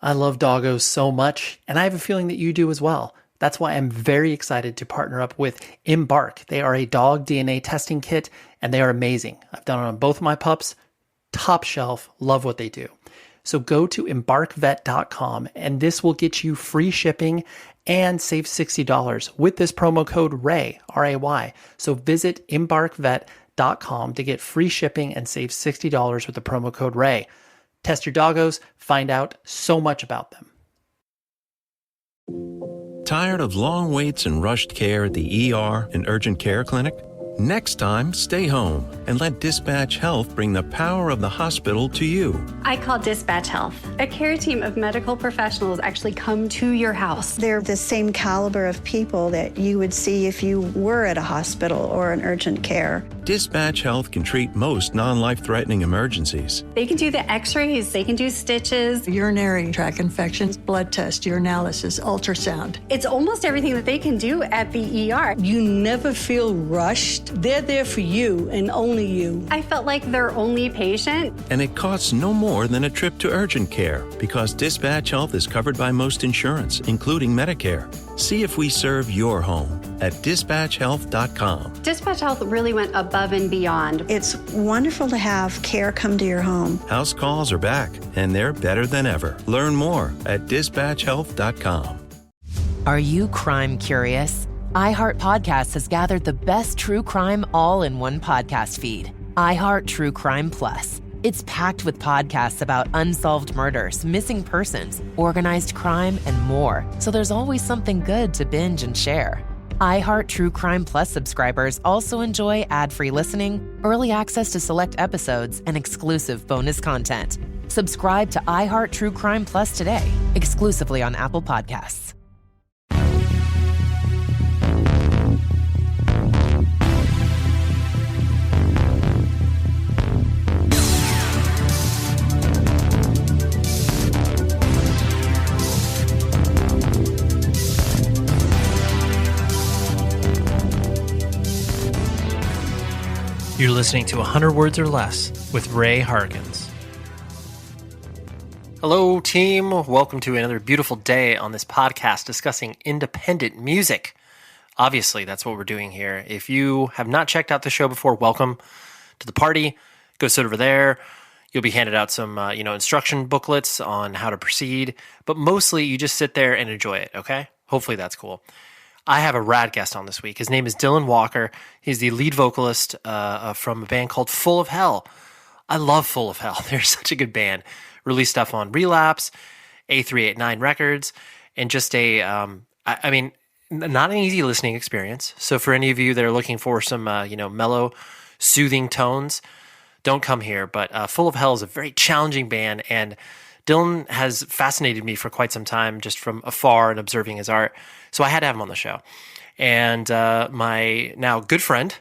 I love doggos so much, and I have a feeling that you do as well. That's why I'm very excited to partner up with Embark. They are a dog DNA testing kit, and they are amazing. I've done it on both of my pups. Top shelf. Love what they do. So go to embarkvet.com, and this will get you free shipping and save $60 with this promo code RAY, R-A-Y. So visit embarkvet.com to get free shipping and save $60 with the promo code RAY. Test your doggos, find out so much about them. Tired of long waits and rushed care at the ER and urgent care clinic? Next time, stay home and let Dispatch Health bring the power of the hospital to you. I call Dispatch Health. A care team of medical professionals actually come to your house. They're the same caliber of people that you would see if you were at a hospital or an urgent care. Dispatch Health can treat most non-life-threatening emergencies. They can do the x-rays, they can do stitches, urinary tract infections, blood test, urinalysis, ultrasound. It's almost everything that they can do at the ER. You never feel rushed. They're there for you and only you. I felt like their only patient. And it costs no more than a trip to urgent care because Dispatch Health is covered by most insurance, including Medicare. See if we serve your home at dispatchhealth.com. Dispatch Health really went above and beyond. It's wonderful to have care come to your home. House calls are back, and they're better than ever. Learn more at dispatchhealth.com. Are you crime curious? iHeartPodcasts has gathered the best true crime all in one podcast feed. iHeart True Crime Plus. It's packed with podcasts about unsolved murders, missing persons, organized crime, and more. So there's always something good to binge and share. iHeart True Crime Plus subscribers also enjoy ad-free listening, early access to select episodes, and exclusive bonus content. Subscribe to iHeart True Crime Plus today, exclusively on Apple Podcasts. You're listening to 100 Words or Less with Ray Harkins. Hello, team. Welcome to another beautiful day on this podcast discussing independent music. Obviously, that's what we're doing here. If you have not checked out the show before, welcome to the party. Go sit over there. You'll be handed out some, instruction booklets on how to proceed. But mostly, you just sit there and enjoy it, okay? Hopefully, that's cool. I have a rad guest on this week. His name is Dylan Walker. He's the lead vocalist from a band called Full of Hell. I love Full of Hell. They're such a good band. Released stuff on Relapse, A389 Records, and just not an easy listening experience. So for any of you that are looking for some, mellow, soothing tones, don't come here. But Full of Hell is a very challenging band, and Dylan has fascinated me for quite some time just from afar and observing his art. So I had to have him on the show. And my now good friend,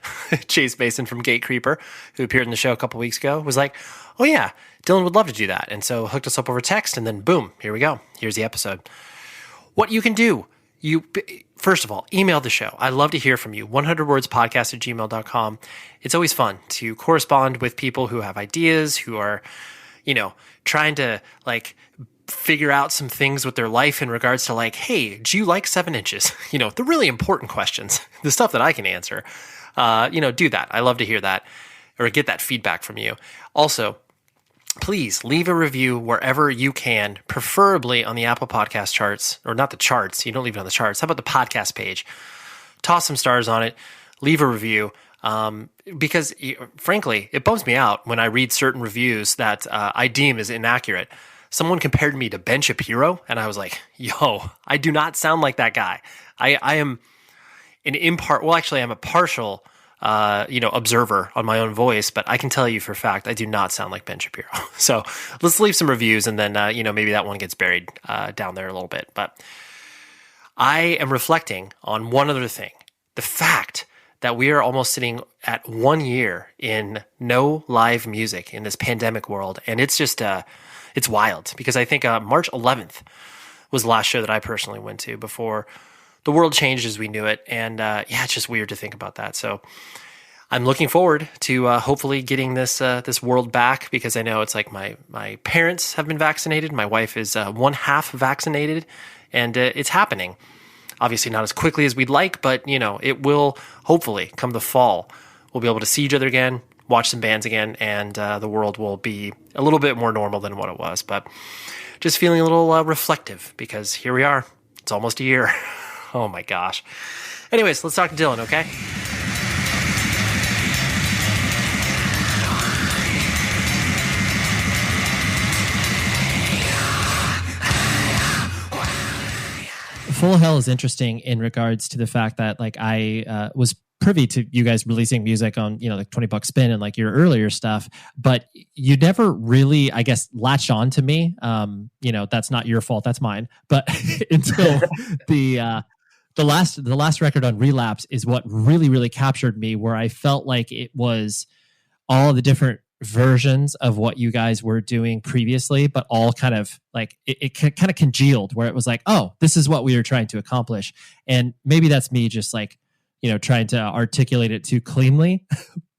Chase Mason from Gate Creeper, who appeared in the show a couple weeks ago, was like, oh yeah, Dylan would love to do that. And so hooked us up over text, and then boom, here we go. Here's the episode. What you can do, first of all, email the show. I love to hear from you. 100wordspodcast@gmail.com. It's always fun to correspond with people who have ideas, who are, trying to figure out some things with their life in regards to hey, do you like 7 inches? The really important questions, the stuff that I can answer. Do that. I love to hear that or get that feedback from you. Also, please leave a review wherever you can, preferably on the Apple Podcast charts, or not the charts. You don't leave it on the charts. How about the podcast page? Toss some stars on it. Leave a review. Because frankly, it bums me out when I read certain reviews that I deem as inaccurate. Someone compared me to Ben Shapiro, and I was like, yo, I do not sound like that guy. I am I'm a partial, observer on my own voice, but I can tell you for a fact, I do not sound like Ben Shapiro. So let's leave some reviews, and then, maybe that one gets buried down there a little bit. But I am reflecting on one other thing, the fact that we are almost sitting at 1 year in no live music in this pandemic world. And it's just, it's wild because I think March 11th was the last show that I personally went to before the world changed as we knew it. And it's just weird to think about that. So I'm looking forward to hopefully getting this world back, because I know it's like my parents have been vaccinated. My wife is 1/2 vaccinated, and it's happening. Obviously not as quickly as we'd like, but it will hopefully come the fall. We'll be able to see each other again, watch some bands again, and the world will be a little bit more normal than what it was. But just feeling a little reflective, because here we are. It's almost a year. Oh my gosh. Anyways, let's talk to Dylan, okay? Full of Hell is interesting in regards to the fact that like I was privy to you guys releasing music on like $20 spin and like your earlier stuff, but you never really, I guess, latched on to me. That's not your fault, that's mine. But until the last record on Relapse is what really captured me, where I felt like it was all the different versions of what you guys were doing previously, but all kind of like it kind of congealed, where it was like, oh, this is what we were trying to accomplish. And maybe that's me just like trying to articulate it too cleanly.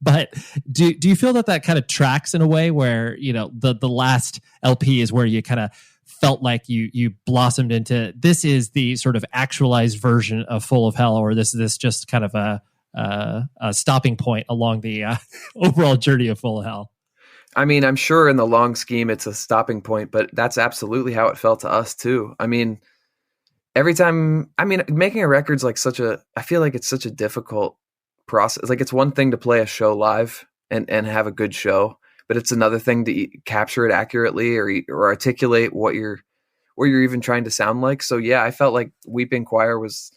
But do you feel that kind of tracks in a way where the last LP is where you kind of felt like you blossomed into, this is the sort of actualized version of Full of Hell, or this just kind of a stopping point along the overall journey of Full of Hell? I mean, I'm sure in the long scheme it's a stopping point, but that's absolutely how it felt to us too. I mean, making a record's like I feel like it's such a difficult process. Like, it's one thing to play a show live and have a good show, but it's another thing to capture it accurately or articulate what you're even trying to sound like. So yeah, I felt like Weeping Choir was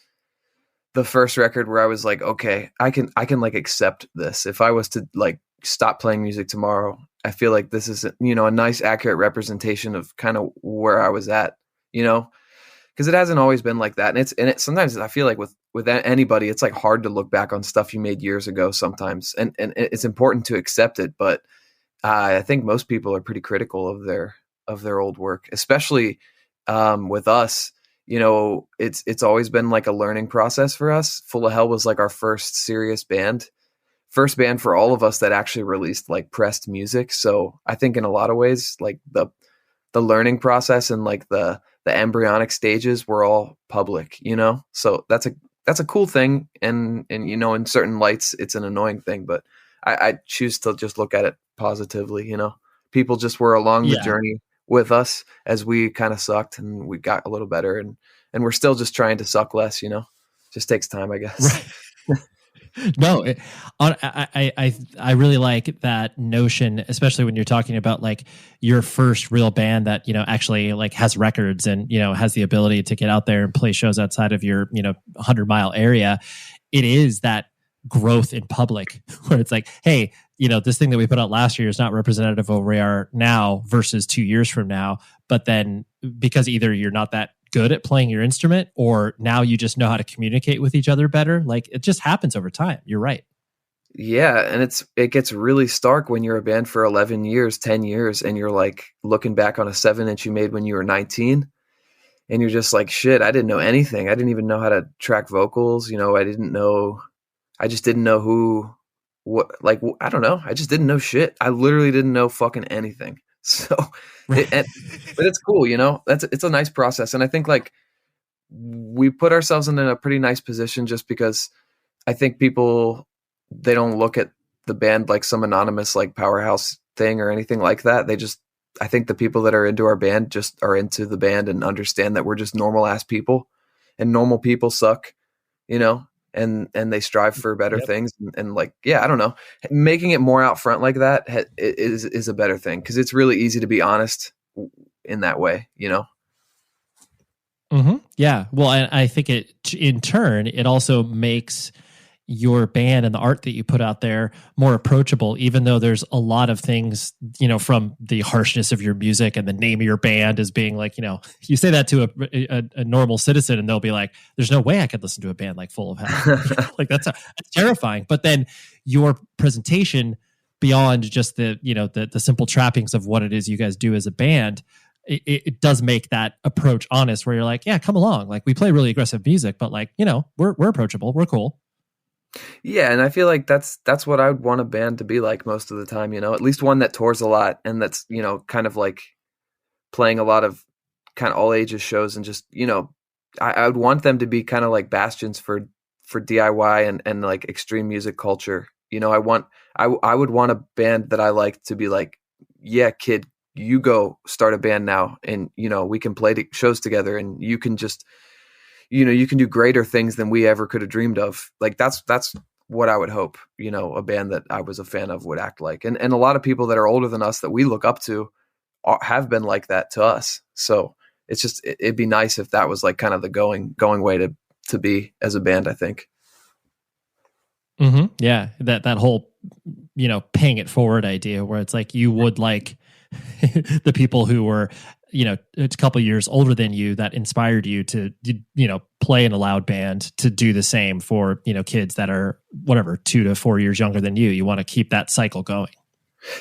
the first record where I was like, okay, I can like accept this. If I was to like stop playing music tomorrow, I feel like this is a nice accurate representation of kind of where I was at, because it hasn't always been like that. And it sometimes I feel like with anybody, it's like hard to look back on stuff you made years ago sometimes. And it's important to accept it. But I think most people are pretty critical of their old work, especially with us. It's always been like a learning process for us. Full of Hell was like our first serious band for all of us that actually released like pressed music. So I think in a lot of ways, like the learning process and like the embryonic stages were all public, so that's a cool thing. And in certain lights, it's an annoying thing, but I choose to just look at it positively. People just were along the journey with us as we kind of sucked and we got a little better, and we're still just trying to suck less, just takes time, I guess. Right. No, I really like that notion, especially when you're talking about like your first real band that, actually like has records and, has the ability to get out there and play shows outside of your, 100-mile area. It is that growth in public where it's like, hey, this thing that we put out last year is not representative of where we are now versus 2 years from now. But then because either you're not that good at playing your instrument, or now you just know how to communicate with each other better. Like, it just happens over time. You're right. Yeah. And it gets really stark when you're a band for 11 years, 10 years, and you're like looking back on a 7-inch you made when you were 19, and you're just like, shit, I didn't know anything. I didn't even know how to track vocals. I just didn't know I don't know. I just didn't know shit. I literally didn't know fucking anything. So, but it's cool, it's a nice process. And I think like we put ourselves in a pretty nice position just because I think people, they don't look at the band like some anonymous like powerhouse thing or anything like that. I think the people that are into our band just are into the band and understand that we're just normal ass people, and normal people suck, and they strive for better things. And like, yeah, I don't know, making it more out front like that is a better thing. 'Cause it's really easy to be honest in that way, Mm-hmm. Yeah. Well, and I think in turn, it also makes your band and the art that you put out there more approachable, even though there's a lot of things, from the harshness of your music and the name of your band as being like, you say that to a normal citizen and they'll be like, there's no way I could listen to a band like Full of Hell. Like that's terrifying. But then your presentation beyond just the simple trappings of what it is you guys do as a band, it does make that approach honest, where you're like, yeah, come along. Like, we play really aggressive music, but like, we're approachable. We're cool. Yeah, and I feel like that's what I would want a band to be like most of the time, at least one that tours a lot and that's, kind of like playing a lot of kind of all ages shows and just, I would want them to be kind of like bastions for DIY and like extreme music culture. I would want a band that I like to be like, yeah, kid, you go start a band now and, we can play shows together and you can just, you can do greater things than we ever could have dreamed of. Like that's what I would hope, a band that I was a fan of would act like. And a lot of people that are older than us that we look up to have been like that to us. So it's just, it'd be nice if that was like kind of the going way to be as a band, I think. Mm-hmm. Yeah. That whole, paying it forward idea where it's like, you would like the people who were, a couple of years older than you that inspired you to, play in a loud band to do the same for, kids that are whatever, 2 to 4 years younger than you. You want to keep that cycle going.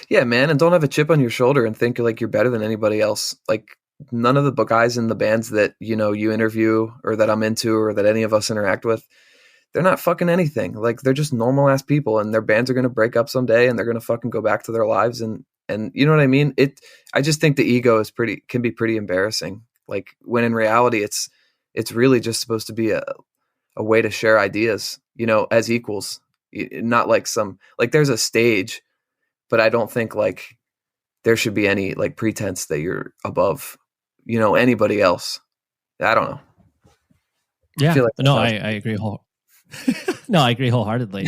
Yeah, man. And don't have a chip on your shoulder and think like you're better than anybody else. Like none of the guys in the bands that, you interview or that I'm into or that any of us interact with, they're not fucking anything. Like they're just normal ass people and their bands are going to break up someday and they're going to fucking go back to their lives. And you know what I mean? I just think the ego can be pretty embarrassing. Like when in reality, it's really just supposed to be a way to share ideas, as equals, not like there's a stage, but I don't think like there should be any like pretense that you're above, anybody else. I don't know. Yeah. I agree. I agree wholeheartedly.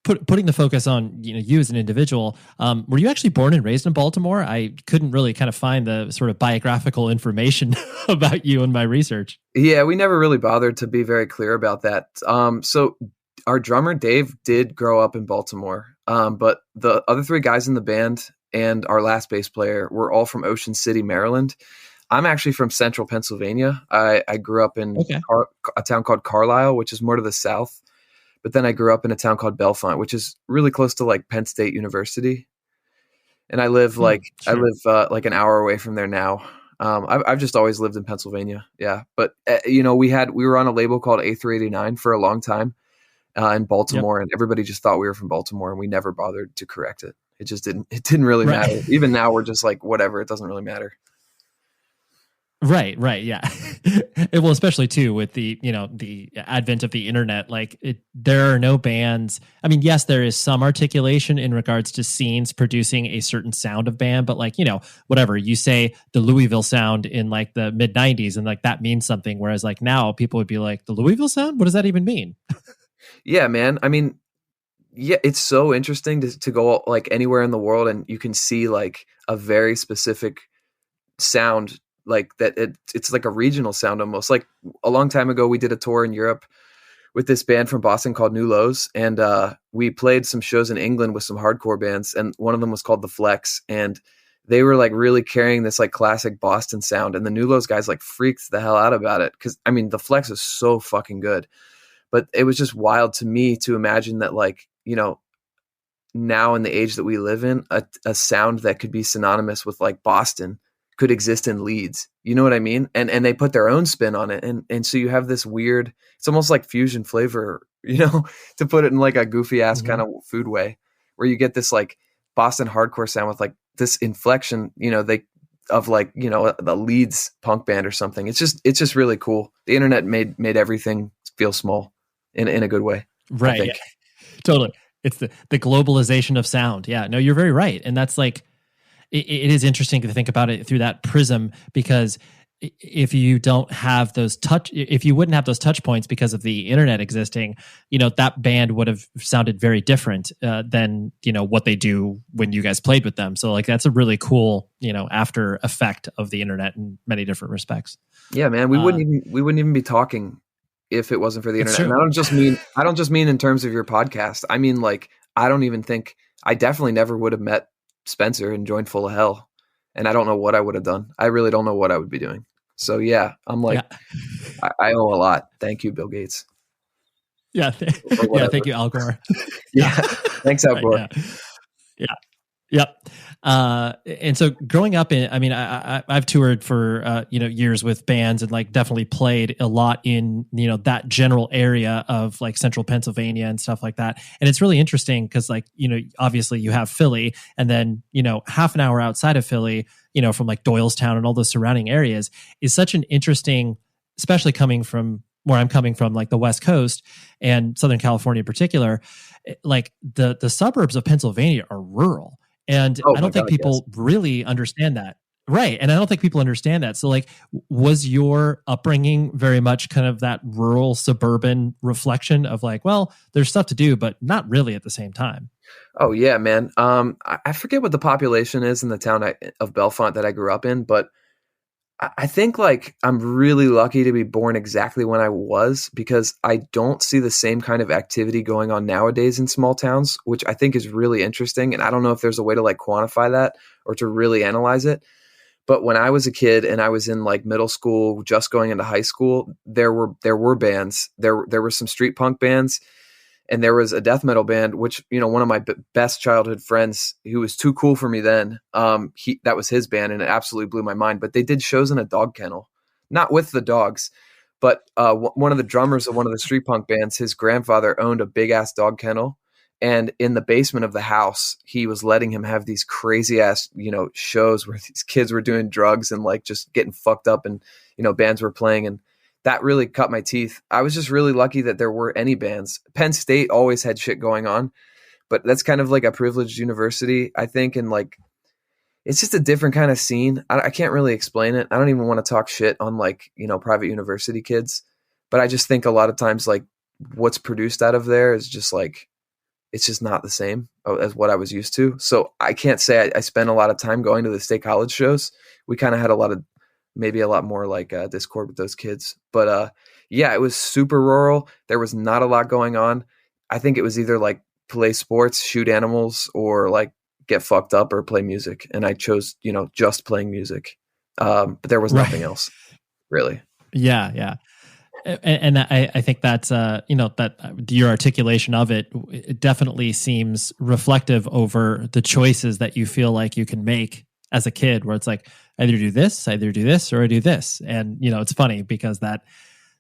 Putting the focus on you as an individual, were you actually born and raised in Baltimore? I couldn't really kind of find the sort of biographical information about you in my research. Yeah, we never really bothered to be very clear about that. So our drummer Dave did grow up in Baltimore, but the other 3 guys in the band and our last bass player were all from Ocean City, Maryland. I'm actually from central Pennsylvania. I grew up in a town called Carlisle, which is more to the south. But then I grew up in a town called Bellefonte, which is really close to like Penn State University. And I live like an hour away from there now. I've just always lived in Pennsylvania. Yeah. But we were on a label called A389 for a long time in Baltimore, and everybody just thought we were from Baltimore, and we never bothered to correct it. It didn't really matter. Even now we're just like, whatever, it doesn't really matter. Right. Yeah. Well, especially too with the advent of the internet, there are no bands. I mean, yes, there is some articulation in regards to scenes producing a certain sound of band, but whatever you say, the Louisville sound in like the mid 90s and like that means something. Whereas like now people would be like, the Louisville sound, what does that even mean? Yeah, man. I mean, yeah, it's so interesting to go like anywhere in the world and you can see like a very specific sound like that. It's like a regional sound almost. Like a long time ago, we did a tour in Europe with this band from Boston called New Lows. And we played some shows in England with some hardcore bands. And one of them was called The Flex. And they were like really carrying this like classic Boston sound. And the New Lows guys like freaked the hell out about it. Cause I mean, The Flex is so fucking good. But it was just wild to me to imagine that like, now in the age that we live in, a sound that could be synonymous with like Boston could exist in Leeds. You know what I mean? And they put their own spin on it. And so you have this weird, it's almost like fusion flavor, to put it in like a goofy ass kind of food way, where you get this like Boston hardcore sound with like this inflection, of like, the Leeds punk band or something. It's just really cool. The internet made everything feel small in a good way. Right. Yeah. Totally. It's the globalization of sound. Yeah, no, you're very right. And that's like, it is interesting to think about it through that prism, because if you don't have if you wouldn't have those touch points because of the internet existing, that band would have sounded very different than, what they do when you guys played with them. So like, that's a really cool, after effect of the internet in many different respects. Yeah, man, we wouldn't even be talking if it wasn't for the internet. And I don't just mean in terms of your podcast. I mean, like, I definitely never would have met Spencer and joined Full of Hell, and I don't know what I would have done. I really don't know what I would be doing. So yeah, I'm like, yeah. I owe a lot. Thank you, Bill Gates. Yeah, thank you, Al Gore. Yeah, thanks, Al Gore. Yeah. Yep. And so growing up I've toured for, years with bands and like definitely played a lot in, that general area of like central Pennsylvania and stuff like that. And it's really interesting because like, obviously you have Philly and then, half an hour outside of Philly, from like Doylestown and all those surrounding areas is such an interesting, especially coming from where I'm coming from, like the West Coast and Southern California in particular, like the suburbs of Pennsylvania are rural. And I don't think people really understand that. Right. And I don't think people understand that. So like, was your upbringing very much kind of that rural suburban reflection of like, well, there's stuff to do, but not really at the same time? Oh yeah, man. I forget what the population is in the town of Bellefonte that I grew up in, but I think like I'm really lucky to be born exactly when I was, because I don't see the same kind of activity going on nowadays in small towns, which I think is really interesting. And I don't know if there's a way to like quantify that or to really analyze it. But when I was a kid and I was in like middle school, just going into high school, there were bands. There were some street punk bands. And there was a death metal band, which, one of my best childhood friends, who was too cool for me then, that was his band, and it absolutely blew my mind. But they did shows in a dog kennel, not with the dogs, but one of the drummers of one of the street punk bands, his grandfather owned a big ass dog kennel, and in the basement of the house, he was letting him have these crazy ass, shows where these kids were doing drugs and like just getting fucked up, and bands were playing, and that really cut my teeth. I was just really lucky that there were any bands. Penn State always had shit going on, but that's kind of like a privileged university, I think. And like, it's just a different kind of scene. I can't really explain it. I don't even want to talk shit on like, private university kids, but I just think a lot of times like what's produced out of there is just like, it's just not the same as what I was used to. So I can't say I spent a lot of time going to the state college shows. We kind of had maybe a lot more like discord with those kids. But yeah, it was super rural. There was not a lot going on. I think it was either like play sports, shoot animals, or like get fucked up or play music. And I chose, just playing music. But there was nothing else, really. Yeah, yeah. And I think that's, that your articulation of it definitely seems reflective over the choices that you feel like you can make as a kid, where it's like, either do this, or I do this. And, it's funny because that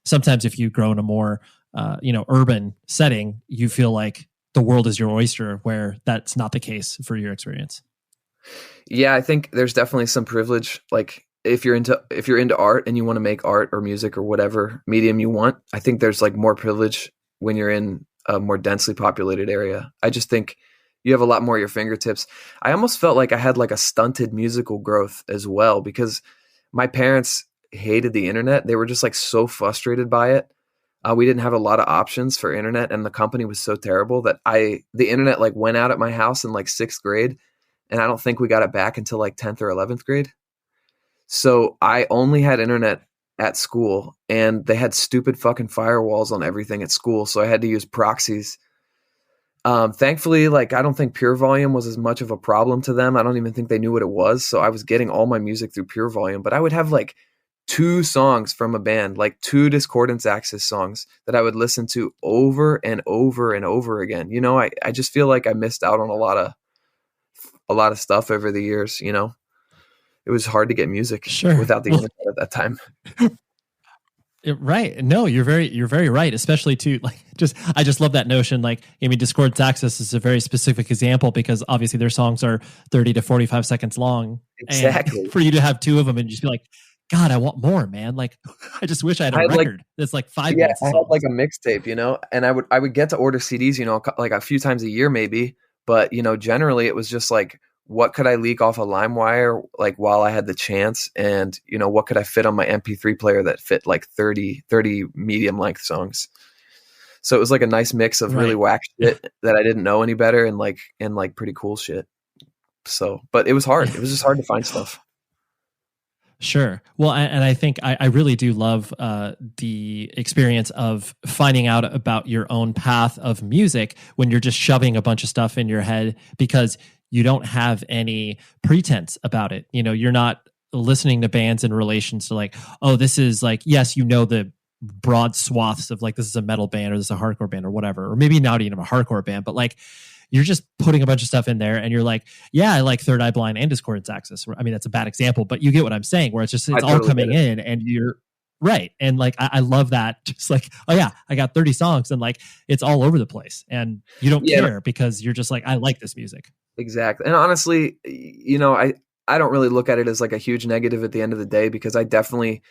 sometimes if you grow in a more, urban setting, you feel like the world is your oyster, where that's not the case for your experience. Yeah, I think there's definitely some privilege. Like if you're into art and you want to make art or music or whatever medium you want, I think there's like more privilege when you're in a more densely populated area. I just think you have a lot more at your fingertips. I almost felt like I had like a stunted musical growth as well, because my parents hated the internet. They were just like so frustrated by it. We didn't have a lot of options for internet, and the company was so terrible that the internet like went out at my house in like 6th grade, and I don't think we got it back until like 10th or 11th grade. So I only had internet at school, and they had stupid fucking firewalls on everything at school. So I had to use proxies. Thankfully, like, I don't think Pure Volume was as much of a problem to them. I don't even think they knew what it was. So I was getting all my music through Pure Volume, but I would have like 2 songs from a band, like 2 Discordance Axis songs that I would listen to over and over and over again. I just feel like I missed out on a lot of stuff over the years. It was hard to get music without the internet at that time. Right. No, you're very right. Especially to like, I just love that notion. Like, Discordance Axis is a very specific example because obviously their songs are 30 to 45 seconds long. Exactly. And for you to have 2 of them and just be like, God, I want more, man. Like, I just wish I had a record that's like 5 minutes. Yeah, I had like a mixtape, and I would get to order CDs, like a few times a year maybe. But, generally it was just like, what could I leak off a LimeWire, like while I had the chance? And, what could I fit on my MP3 player that fit like 30 medium length songs? So it was like a nice mix of really whack shit that I didn't know any better and like pretty cool shit. So, but it was hard. It was just hard to find stuff. Sure. Well, and I think I really do love the experience of finding out about your own path of music when you're just shoving a bunch of stuff in your head because you don't have any pretense about it. You're not listening to bands in relation to like, oh, this is like, yes, the broad swaths of like, this is a metal band or this is a hardcore band or whatever, or maybe not even a hardcore band, but like, you're just putting a bunch of stuff in there and you're like, yeah, I like Third Eye Blind and Discordance Axis. I mean, that's a bad example, but you get what I'm saying, where it's all totally coming in and you're right. And like, I love that. Just like, oh yeah, I got 30 songs and like, it's all over the place and you don't care because you're just like, I like this music. Exactly. And honestly, I don't really look at it as like a huge negative at the end of the day, because I definitely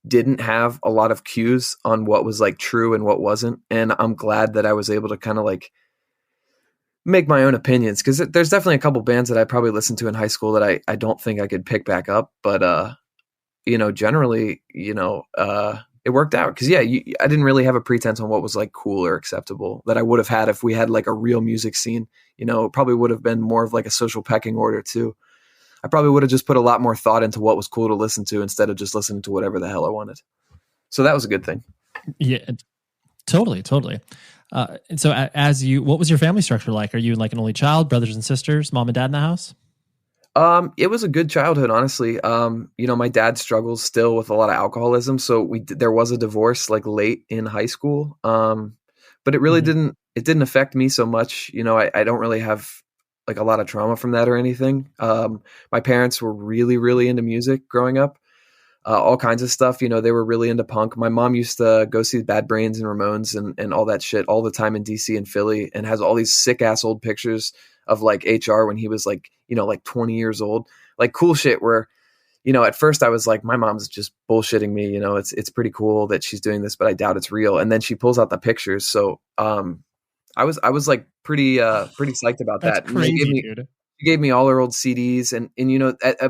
didn't have a lot of cues on what was like true and what wasn't. And I'm glad that I was able to kind of like make my own opinions, because there's definitely a couple bands that I probably listened to in high school that I don't think I could pick back up. But, generally, it worked out because, I didn't really have a pretense on what was like cool or acceptable that I would have had if we had like a real music scene. It probably would have been more of like a social pecking order too. I probably would have just put a lot more thought into what was cool to listen to instead of just listening to whatever the hell I wanted. So that was a good thing. Yeah, totally. And so what was your family structure like? Are you like an only child, brothers and sisters, mom and dad in the house? It was a good childhood, honestly. My dad struggles still with a lot of alcoholism. So there was a divorce like late in high school. But it really didn't affect me so much. I don't really have like a lot of trauma from that or anything. My parents were really, really into music growing up, all kinds of stuff. They were really into punk. My mom used to go see Bad Brains and Ramones and all that shit all the time in DC and Philly, and has all these sick ass old pictures of like HR when he was like, like 20 years old, like cool shit where, at first I was like, my mom's just bullshitting me. It's pretty cool that she's doing this, but I doubt it's real. And then she pulls out the pictures. So, I was like pretty psyched about that. Crazy, she gave me all her old CDs, and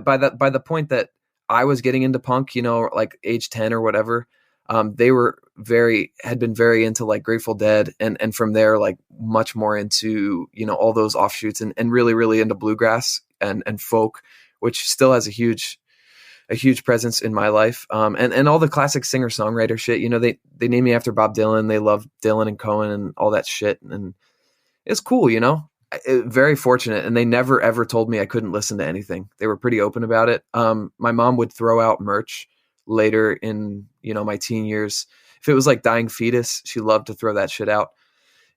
by the point that I was getting into punk, like age 10 or whatever, they had been very into like Grateful Dead, and from there like much more into all those offshoots, and really, really into bluegrass and folk, which still has a huge presence in my life. And all the classic singer-songwriter shit, they named me after Bob Dylan. They love Dylan and Cohen and all that shit. And it's cool, very fortunate. And they never, ever told me I couldn't listen to anything. They were pretty open about it. My mom would throw out merch later in, my teen years. If it was like Dying Fetus, she loved to throw that shit out.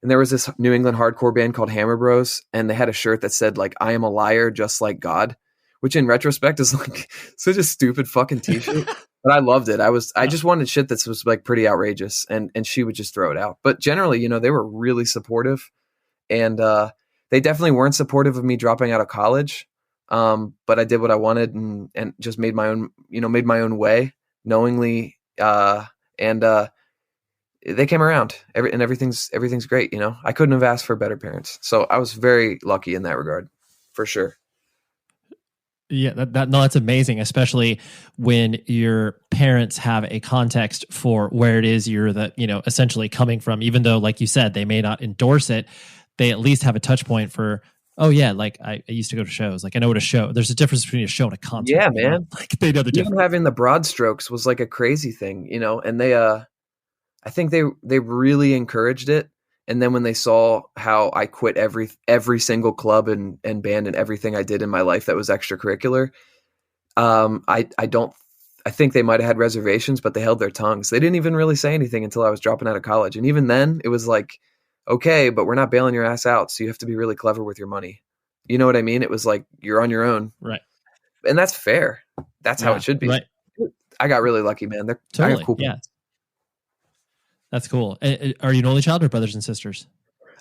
And there was this New England hardcore band called Hammer Bros, and they had a shirt that said like, I am a liar just like God, which in retrospect is like such a stupid fucking t-shirt, but I loved it. I just wanted shit that was like pretty outrageous, and she would just throw it out. But generally, they were really supportive, and they definitely weren't supportive of me dropping out of college. But I did what I wanted and just made my own way knowingly. And they came around and everything's great. I couldn't have asked for better parents. So I was very lucky in that regard, for sure. Yeah, that's amazing, especially when your parents have a context for where it is you're essentially coming from. Even though, like you said, they may not endorse it, they at least have a touch point for, oh yeah, like I used to go to shows. Like I know what a show. There's a difference between a show and a concert. Yeah, man. Like they know the difference. Even having the broad strokes was like a crazy thing, and they I think they really encouraged it. And then when they saw how I quit every single club and band and everything I did in my life that was extracurricular, I think they might have had reservations, but they held their tongues. They didn't even really say anything until I was dropping out of college. And even then it was like, okay, but we're not bailing your ass out. So you have to be really clever with your money. You know what I mean? It was like, you're on your own. Right. And that's fair. That's how it should be. Right. I got really lucky, man. They're totally. cool. Yeah. That's cool. Are you an only child or brothers and sisters?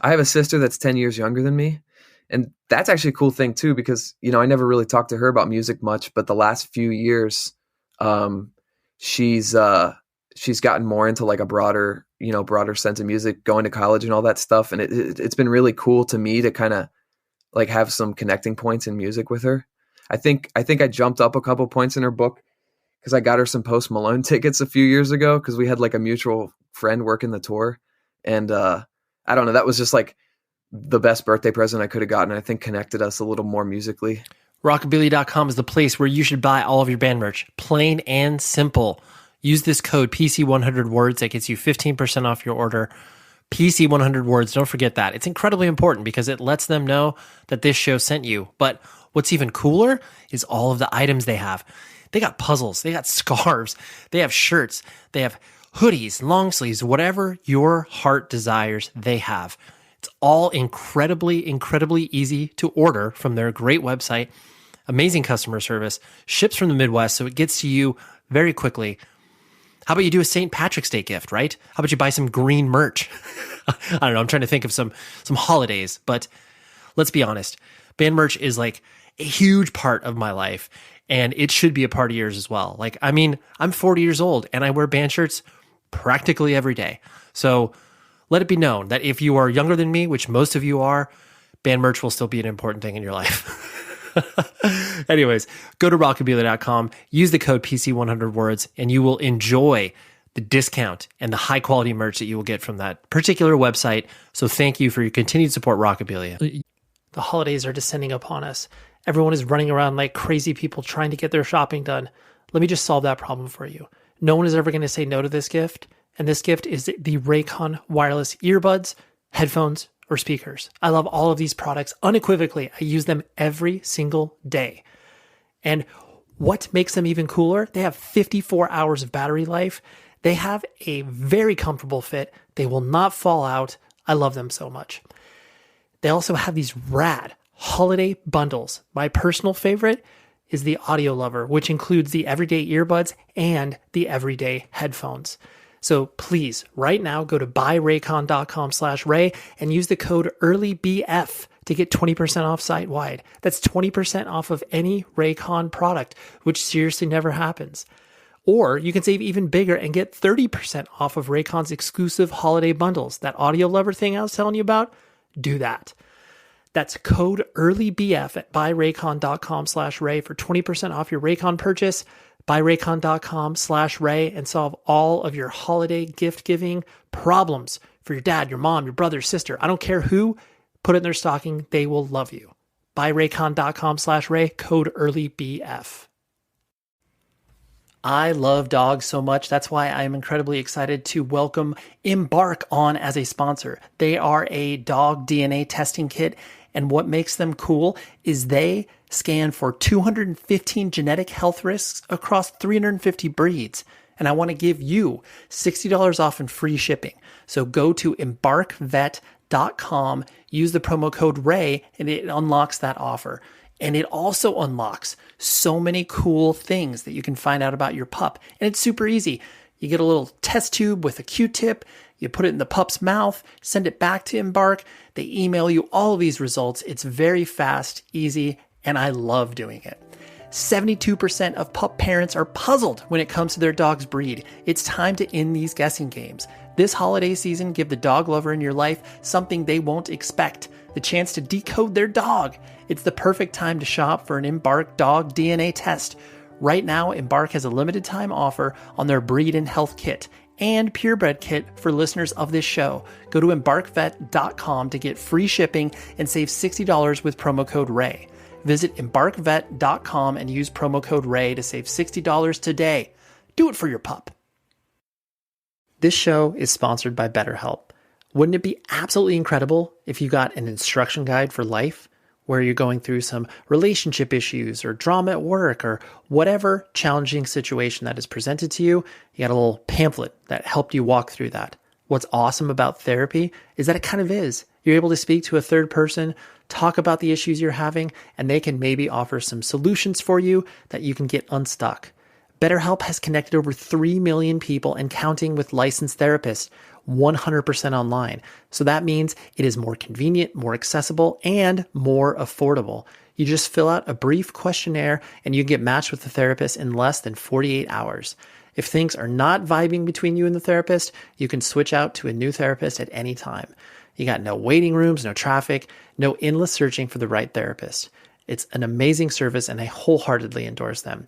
I have a sister that's 10 years younger than me. And that's actually a cool thing too, because, I never really talked to her about music much, but the last few years, she's gotten more into like a broader sense of music, going to college and all that stuff. And it's been really cool to me to kind of like have some connecting points in music with her. I think I jumped up a couple points in her book because I got her some Post Malone tickets a few years ago because we had like a mutual friend working the tour. And I don't know, that was just like the best birthday present I could have gotten. I think connected us a little more musically. Rockabilly.com is the place where you should buy all of your band merch. Plain and simple. Use this code PC100words that gets you 15% off your order. PC100 words, don't forget that. It's incredibly important because it lets them know that this show sent you. But what's even cooler is all of the items they have. They got puzzles, they got scarves, they have shirts, they have hoodies, long sleeves, whatever your heart desires, they have. It's all incredibly, incredibly easy to order from their great website, amazing customer service, ships from the Midwest, so it gets to you very quickly. How about you do a St. Patrick's Day gift, right? How about you buy some green merch? I don't know. I'm trying to think of some holidays, but let's be honest. Band merch is like a huge part of my life, and it should be a part of yours as well. Like, I mean, I'm 40 years old and I wear band shirts practically every day. So let it be known that if you are younger than me, which most of you are, band merch will still be an important thing in your life. Anyways, go to rockabilia.com, use the code PC100words, and you will enjoy the discount and the high quality merch that you will get from that particular website. So thank you for your continued support, Rockabilia. The holidays are descending upon us. Everyone is running around like crazy people trying to get their shopping done. Let me just solve that problem for you. No one is ever going to say no to this gift. And this gift is the Raycon wireless earbuds, headphones, or speakers. I love all of these products unequivocally. I use them every single day. And what makes them even cooler? They have 54 hours of battery life. They have a very comfortable fit. They will not fall out. I love them so much. They also have these rad holiday bundles. My personal favorite is the Audio Lover, which includes the everyday earbuds and the everyday headphones. So please, right now, go to buyraycon.com/Ray and use the code EARLYBF to get 20% off site-wide. That's 20% off of any Raycon product, which seriously never happens. Or you can save even bigger and get 30% off of Raycon's exclusive holiday bundles. That Audio Lover thing I was telling you about, do that. That's code EARLYBF at buyraycon.com/Ray for 20% off your Raycon purchase. Buyraycon.com/Ray and solve all of your holiday gift giving problems for your dad, your mom, your brother, sister. I don't care who, put it in their stocking. They will love you. Buyraycon.com/Ray, code EARLYBF. I love dogs so much. That's why I am incredibly excited to welcome Embark on as a sponsor. They are a dog DNA testing kit, and what makes them cool is they scan for 215 genetic health risks across 350 breeds. And I want to give you $60 off and free shipping. So go to embarkvet.com, use the promo code RAY, and it unlocks that offer. And it also unlocks so many cool things that you can find out about your pup. And it's super easy. You get a little test tube with a Q-tip, you put it in the pup's mouth, send it back to Embark. They email you all of these results. It's very fast, easy, and I love doing it. 72% of pup parents are puzzled when it comes to their dog's breed. It's time to end these guessing games. This holiday season, give the dog lover in your life something they won't expect, the chance to decode their dog. It's the perfect time to shop for an Embark dog DNA test. Right now, Embark has a limited time offer on their breed and health kit and purebred kit for listeners of this show. Go to embarkvet.com to get free shipping and save $60 with promo code RAY. Visit embarkvet.com and use promo code RAY to save $60 today. Do it for your pup. This show is sponsored by BetterHelp. Wouldn't it be absolutely incredible if you got an instruction guide for life, where you're going through some relationship issues or drama at work or whatever challenging situation that is presented to you? You got a little pamphlet that helped you walk through that. What's awesome about therapy is that it kind of is. You're able to speak to a third person, talk about the issues you're having, and they can maybe offer some solutions for you that you can get unstuck. BetterHelp has connected over 3 million people and counting with licensed therapists, 100% online. So that means it is more convenient, more accessible, and more affordable. You just fill out a brief questionnaire and you get matched with the therapist in less than 48 hours. If things are not vibing between you and the therapist, you can switch out to a new therapist at any time. You got no waiting rooms, no traffic, no endless searching for the right therapist. It's an amazing service and I wholeheartedly endorse them.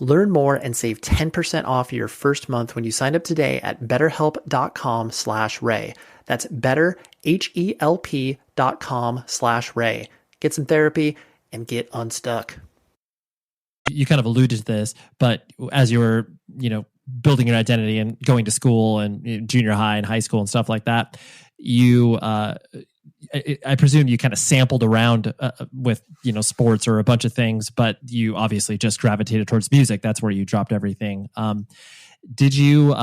Learn more and save 10% off your first month when you sign up today at betterhelp.com/Ray. That's betterhelp.com/Ray. Get some therapy and get unstuck. You kind of alluded to this, but as you were, building your identity and going to school and junior high and high school and stuff like that, you, I presume you kind of sampled around with, sports or a bunch of things, but you obviously just gravitated towards music. That's where you dropped everything. Did you,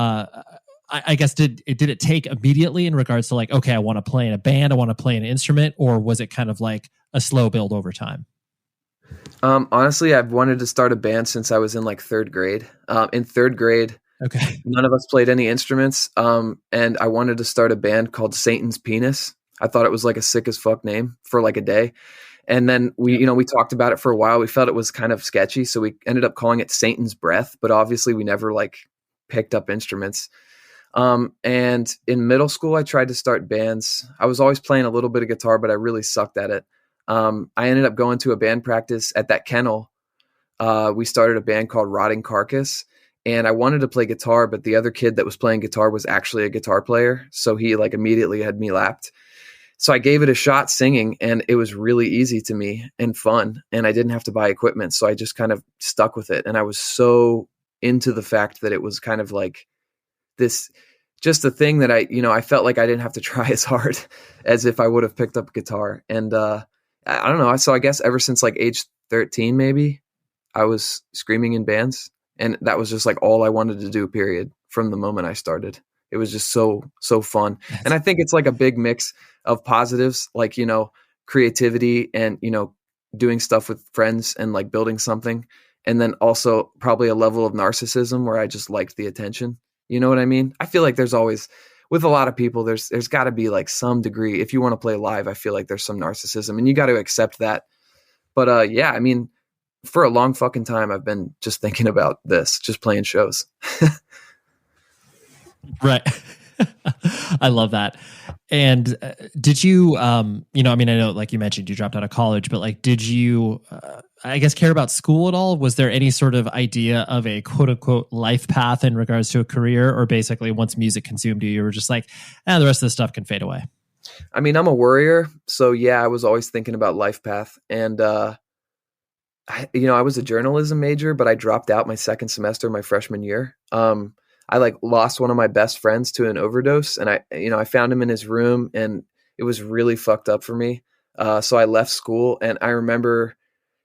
I guess did it take immediately in regards to like, okay, I want to play in a band, I want to play an instrument, or was it kind of like a slow build over time? Honestly, I've wanted to start a band since I was in like third grade. In third grade, okay, none of us played any instruments. And I wanted to start a band called Satan's Penis. I thought it was like a sick as fuck name for like a day. And then we talked about it for a while. We felt it was kind of sketchy. So we ended up calling it Satan's Breath, but obviously we never like picked up instruments. And in middle school, I tried to start bands. I was always playing a little bit of guitar, but I really sucked at it. I ended up going to a band practice at that kennel. We started a band called Rotting Carcass, and I wanted to play guitar, but the other kid that was playing guitar was actually a guitar player. So he like immediately had me lapped. So I gave it a shot singing, and it was really easy to me and fun, and I didn't have to buy equipment. So I just kind of stuck with it. And I was so into the fact that it was kind of like this, just a thing that I felt like I didn't have to try as hard as if I would have picked up guitar. And, I don't know. So I guess ever since like age 13, maybe I was screaming in bands, and that was just like all I wanted to do, period. From the moment I started, it was just so fun. And I think it's like a big mix of positives, like, creativity and, doing stuff with friends and like building something. And then also probably a level of narcissism where I just liked the attention. You know what I mean? I feel like there's always, with a lot of people, there's got to be like some degree. If you want to play live, I feel like there's some narcissism, and you got to accept that. But yeah, I mean, for a long fucking time, I've been just thinking about this, just playing shows. Right. I love that. And did you, I know, like you mentioned, you dropped out of college, but like, did you, I guess, care about school at all? Was there any sort of idea of a quote unquote life path in regards to a career, or basically once music consumed you, you were just like, the rest of this stuff can fade away? I mean, I'm a worrier. So yeah, I was always thinking about life path. And, I was a journalism major, but I dropped out my second semester, my freshman year. I like lost one of my best friends to an overdose, and I found him in his room, and it was really fucked up for me. So I left school, and I remember,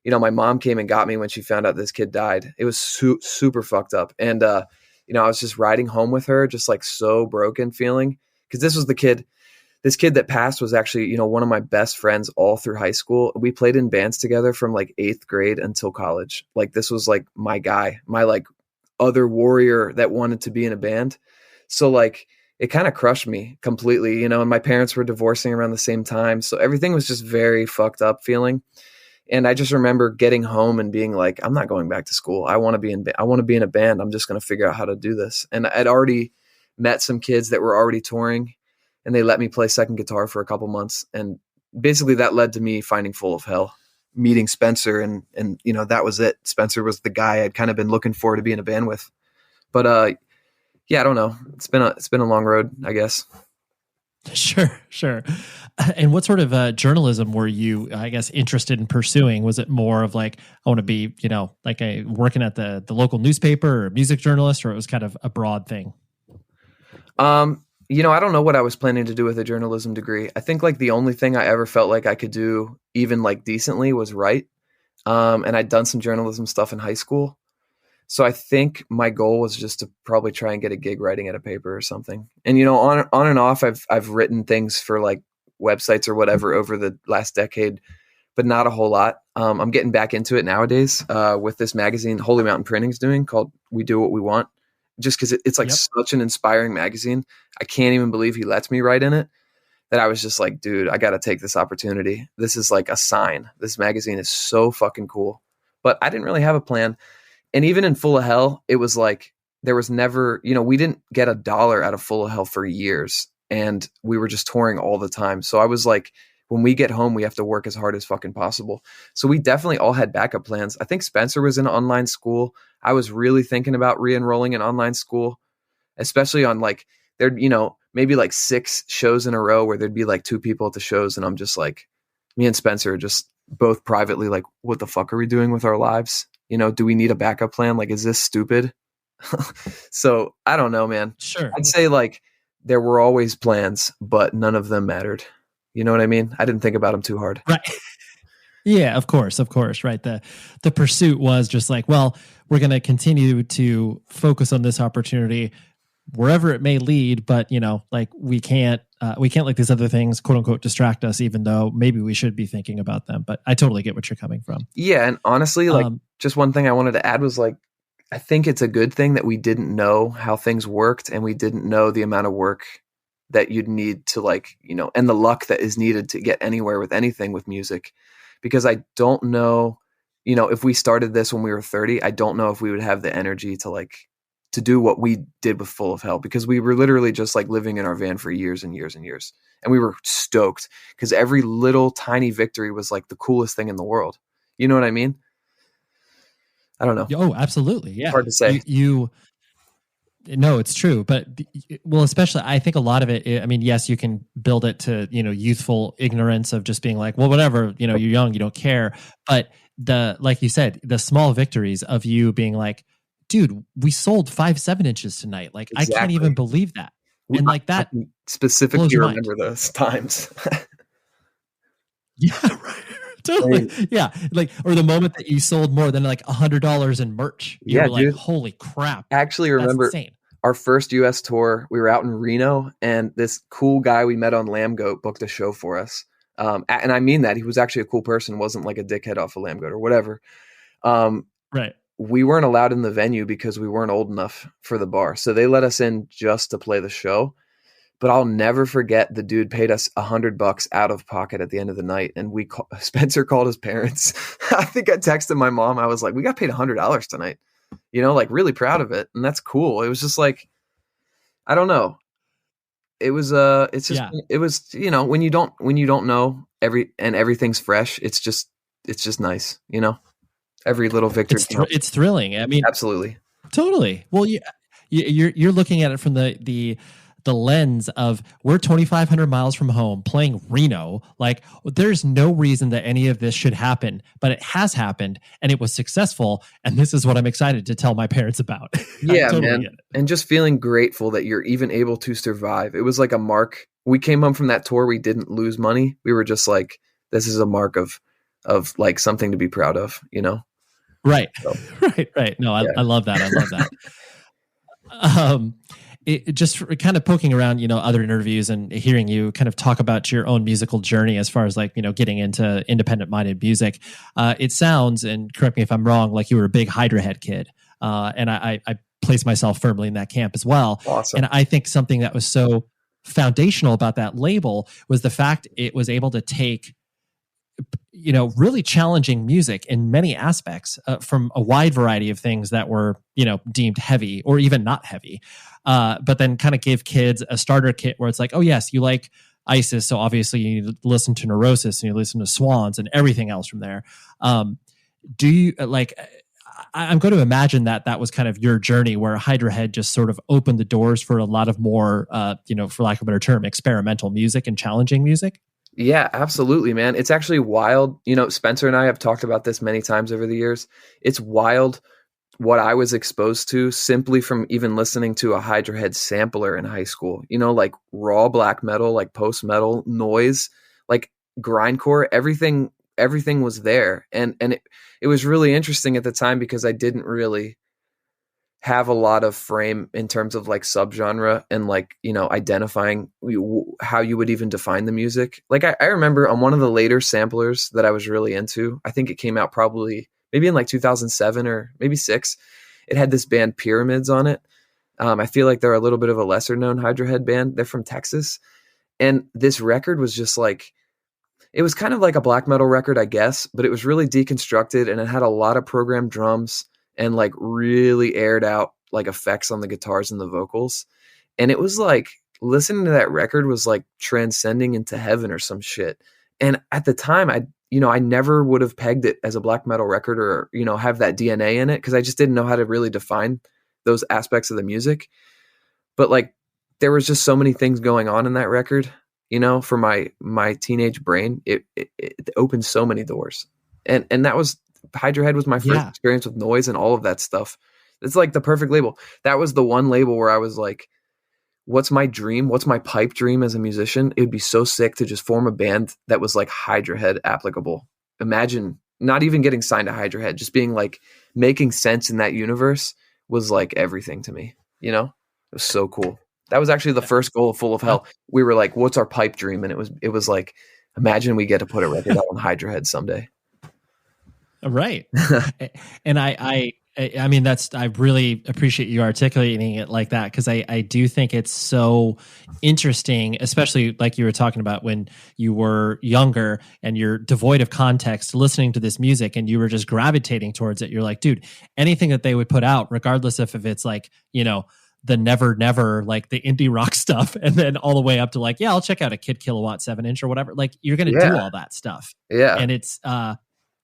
my mom came and got me when she found out this kid died. It was super fucked up. And, I was just riding home with her, just like so broken feeling, because this kid that passed was actually, one of my best friends all through high school. We played in bands together from like 8th grade until college. Like this was like my guy, my like other warrior that wanted to be in a band. So like it kind of crushed me completely, and my parents were divorcing around the same time. So everything was just very fucked up feeling. And I just remember getting home and being like, I'm not going back to school. I want to be in a band. I'm just going to figure out how to do this. And I'd already met some kids that were already touring, and they let me play second guitar for a couple months. And basically that led to me finding Full of Hell, meeting Spencer, and that was it. Spencer was the guy I'd kind of been looking for to be in a band with. But yeah, I don't know. It's been a long road, I guess. Sure. And what sort of journalism were you, I guess, interested in pursuing? Was it more of like, I want to be, like working at the local newspaper or a music journalist, or it was kind of a broad thing? I don't know what I was planning to do with a journalism degree. I think like the only thing I ever felt like I could do even like decently was write. And I'd done some journalism stuff in high school. So I think my goal was just to probably try and get a gig writing at a paper or something. And, on and off, I've written things for like websites or whatever over the last decade, but not a whole lot. I'm getting back into it nowadays with this magazine Holy Mountain Printing's doing, called We Do What We Want. Just because it's like such an inspiring magazine. I can't even believe he lets me write in it, that I was just like, dude, I got to take this opportunity. This is like a sign. This magazine is so fucking cool. But I didn't really have a plan. And even in Full of Hell, it was like, there was never, we didn't get $1 out of Full of Hell for years. And we were just touring all the time. So I was like, when we get home, we have to work as hard as fucking possible. So we definitely all had backup plans. I think Spencer was in online school. I was really thinking about re-enrolling in online school, especially on like, there'd, maybe like 6 shows in a row where there'd be like 2 people at the shows. And I'm just like, me and Spencer are just both privately like, what the fuck are we doing with our lives? Do we need a backup plan? Like, is this stupid? So I don't know, man. Sure. I'd say like there were always plans, but none of them mattered. You know what I mean? I didn't think about them too hard. Right. Yeah, of course. Right. The pursuit was just like, well, we're going to continue to focus on this opportunity. wherever it may lead, but like we can't let these other things, quote unquote, distract us, even though maybe we should be thinking about them. But I totally get what you're coming from. Yeah. And honestly, like just one thing I wanted to add was like, I think it's a good thing that we didn't know how things worked, and we didn't know the amount of work that you'd need to like, and the luck that is needed to get anywhere with anything with music. Because I don't know, if we started this when we were 30, I don't know if we would have the energy to do what we did with Full of Hell, because we were literally just like living in our van for years and years and years. And we were stoked because every little tiny victory was like the coolest thing in the world. You know what I mean? I don't know. Oh, absolutely. Yeah. Hard to say. No, it's true. But well, especially, I think a lot of it, I mean, yes, you can build it to, youthful ignorance of just being like, well, whatever, you're young, you don't care. But like you said, the small victories of you being like, dude, we sold 5 7-inches tonight. Like, exactly. I can't even believe that. And like that I specifically remember those times. Yeah, right. Totally. Yeah. Like, or the moment that you sold more than like $100 in merch. You were like, dude, holy crap. I actually remember our first US tour. We were out in Reno, and this cool guy we met on Lamb Goat booked a show for us. And I mean that. He was actually a cool person, wasn't like a dickhead off of Lamb Goat or whatever. Right. We weren't allowed in the venue because we weren't old enough for the bar. So they let us in just to play the show. But I'll never forget, the dude paid us $100 out of pocket at the end of the night. And Spencer called his parents. I think I texted my mom. I was like, we got paid $100 tonight, like really proud of it. And that's cool. It was just like, I don't know. It was, it's just, It was, when you don't know everything's fresh, it's just nice, every little victory. It's thrilling. I mean, absolutely. Totally. Well, you're looking at it from the lens of, we're 2,500 miles from home playing Reno. Like, there's no reason that any of this should happen, but it has happened and it was successful. And this is what I'm excited to tell my parents about. Yeah, totally, man. And just feeling grateful that you're even able to survive. It was like a mark. We came home from that tour. We didn't lose money. We were just like, this is a mark of like something to be proud of, Right. So, right. No, I love that. I love that. Just kind of poking around, other interviews and hearing you kind of talk about your own musical journey as far as like, getting into independent minded music. It sounds, and correct me if I'm wrong, like you were a big Hydra Head kid. And I place myself firmly in that camp as well. Awesome. And I think something that was so foundational about that label was the fact it was able to take, really challenging music in many aspects from a wide variety of things that were, deemed heavy or even not heavy. But then kind of give kids a starter kit where it's like, oh yes, you like ISIS. So obviously you need to listen to Neurosis and you listen to Swans and everything else from there. Do you like, I'm going to imagine that was kind of your journey where Hydra Head just sort of opened the doors for a lot of more, for lack of a better term, experimental music and challenging music. Yeah, absolutely, man. It's actually wild. Spencer and I have talked about this many times over the years. It's wild what I was exposed to simply from even listening to a Hydra Head sampler in high school, like raw black metal, like post metal, noise, like grindcore, everything was there. And it was really interesting at the time because I didn't really have a lot of frame in terms of like subgenre and like, identifying how you would even define the music. Like I remember on one of the later samplers that I was really into, I think it came out probably maybe in like 2007 or maybe 2006. It had this band Pyramids on it. I feel like they're a little bit of a lesser known Hydra Head band. They're from Texas. And this record was just like, it was kind of like a black metal record, I guess, but it was really deconstructed and it had a lot of programmed drums and like really aired out like effects on the guitars and the vocals. And it was like, listening to that record was like transcending into heaven or some shit. And at the time, I never would have pegged it as a black metal record or, have that DNA in it because I just didn't know how to really define those aspects of the music. But like, there was just so many things going on in that record, for my teenage brain. It opened so many doors. And that was, Hydra Head was my first experience with noise and all of that stuff. It's like the perfect label. That was the one label where I was like, what's my dream? What's my pipe dream as a musician? It would be so sick to just form a band that was like Hydra Head applicable. Imagine not even getting signed to Hydra Head, just being like making sense in that universe was like everything to me, It was so cool. That was actually the first goal of Full of Hell. We were like, what's our pipe dream? And it was like, imagine we get to put a record out on Hydra Head someday. Right. And I mean, I really appreciate you articulating it like that, because I do think it's so interesting, especially like you were talking about when you were younger and you're devoid of context listening to this music and you were just gravitating towards it. You're like, dude, anything that they would put out, regardless if it's like, you know, the never, like the indie rock stuff, and then all the way up to like, yeah, I'll check out a Kid Kilowatt 7-inch or whatever. Like, you're going to do all that stuff. Yeah. And it's,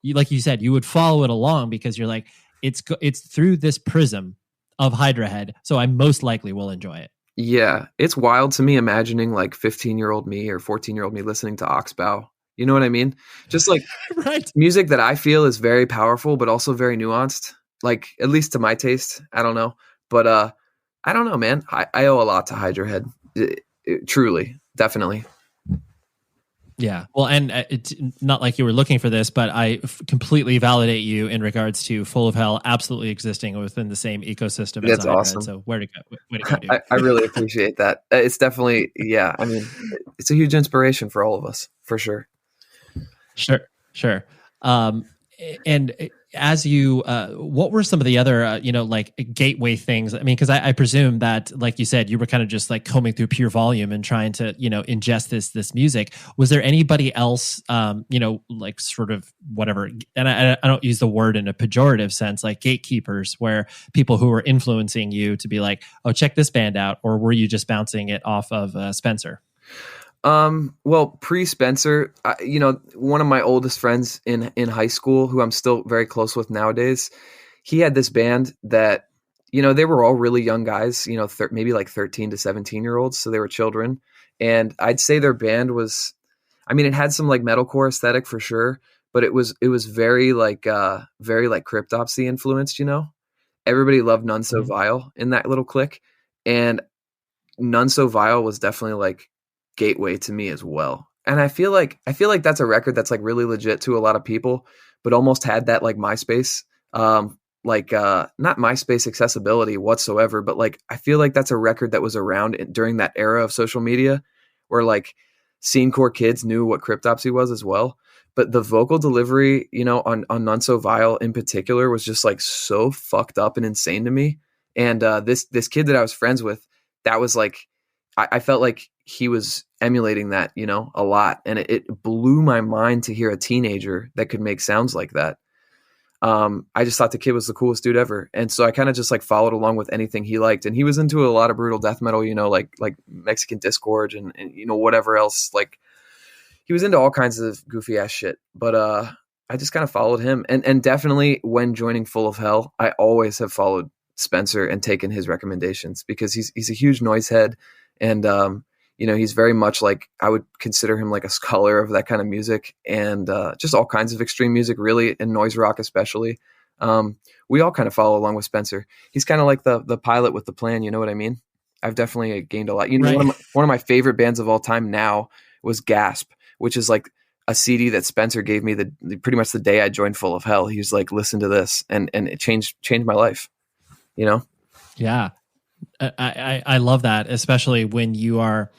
like you said, you would follow it along because you're like, it's through this prism of Hydra Head, so I most likely will enjoy it. Yeah, it's wild to me imagining like 15-year-old me or 14-year-old me listening to Oxbow. You know what I mean? Just like right. Music that I feel is very powerful, but also very nuanced. Like, at least to my taste. I don't know, but I don't know, man. I owe a lot to Hydra Head. Truly, definitely. Yeah. Well, and it's not like you were looking for this, but I completely validate you in regards to Full of Hell absolutely existing within the same ecosystem. That's as Hydra awesome. Head. So way to go, dude. I really appreciate that. It's definitely, yeah. I mean, it's a huge inspiration for all of us, for sure. Sure. And as you, what were some of the other, like gateway things? I mean, because I presume that, like you said, you were kind of just like combing through Pure Volume and trying to, ingest this music. Was there anybody else, like sort of whatever? And I don't use the word in a pejorative sense, like gatekeepers, where people who were influencing you to be like, oh, check this band out, or were you just bouncing it off of Spencer? Well, pre-Spencer, one of my oldest friends in high school, who I'm still very close with nowadays, he had this band that, they were all really young guys, maybe like 13 to 17-year-olds. So they were children. And I'd say their band was, it had some like metalcore aesthetic for sure, but it was very Cryptopsy influenced, everybody loved None So Vile in that little clique. And None So Vile was definitely like gateway to me as well. And I feel like that's a record that's like really legit to a lot of people, but almost had that like MySpace, not MySpace accessibility whatsoever, but like, I feel like that's a record that was around during that era of social media where like scene-core kids knew what Cryptopsy was as well. But the vocal delivery, on None So Vile in particular was just like so fucked up and insane to me. And this kid that I was friends with, that was like, I felt like he was emulating that, a lot. And it blew my mind to hear a teenager that could make sounds like that. I just thought the kid was the coolest dude ever. And so I kind of just like followed along with anything he liked. And he was into a lot of brutal death metal, like Mexican Disgorge and whatever else. Like, he was into all kinds of goofy ass shit. But I just kind of followed him. And definitely when joining Full of Hell, I always have followed Spencer and taken his recommendations because he's a huge noise head. And, he's very much like, I would consider him like a scholar of that kind of music and just all kinds of extreme music, really, and noise rock especially. We all kind of follow along with Spencer. He's kind of like the pilot with the plan, you know what I mean? I've definitely gained a lot. Right. One of my favorite bands of all time now was Gasp, which is like a CD that Spencer gave me pretty much the day I joined Full of Hell. He was like, listen to this, and it changed my life, Yeah. I love that, especially when you are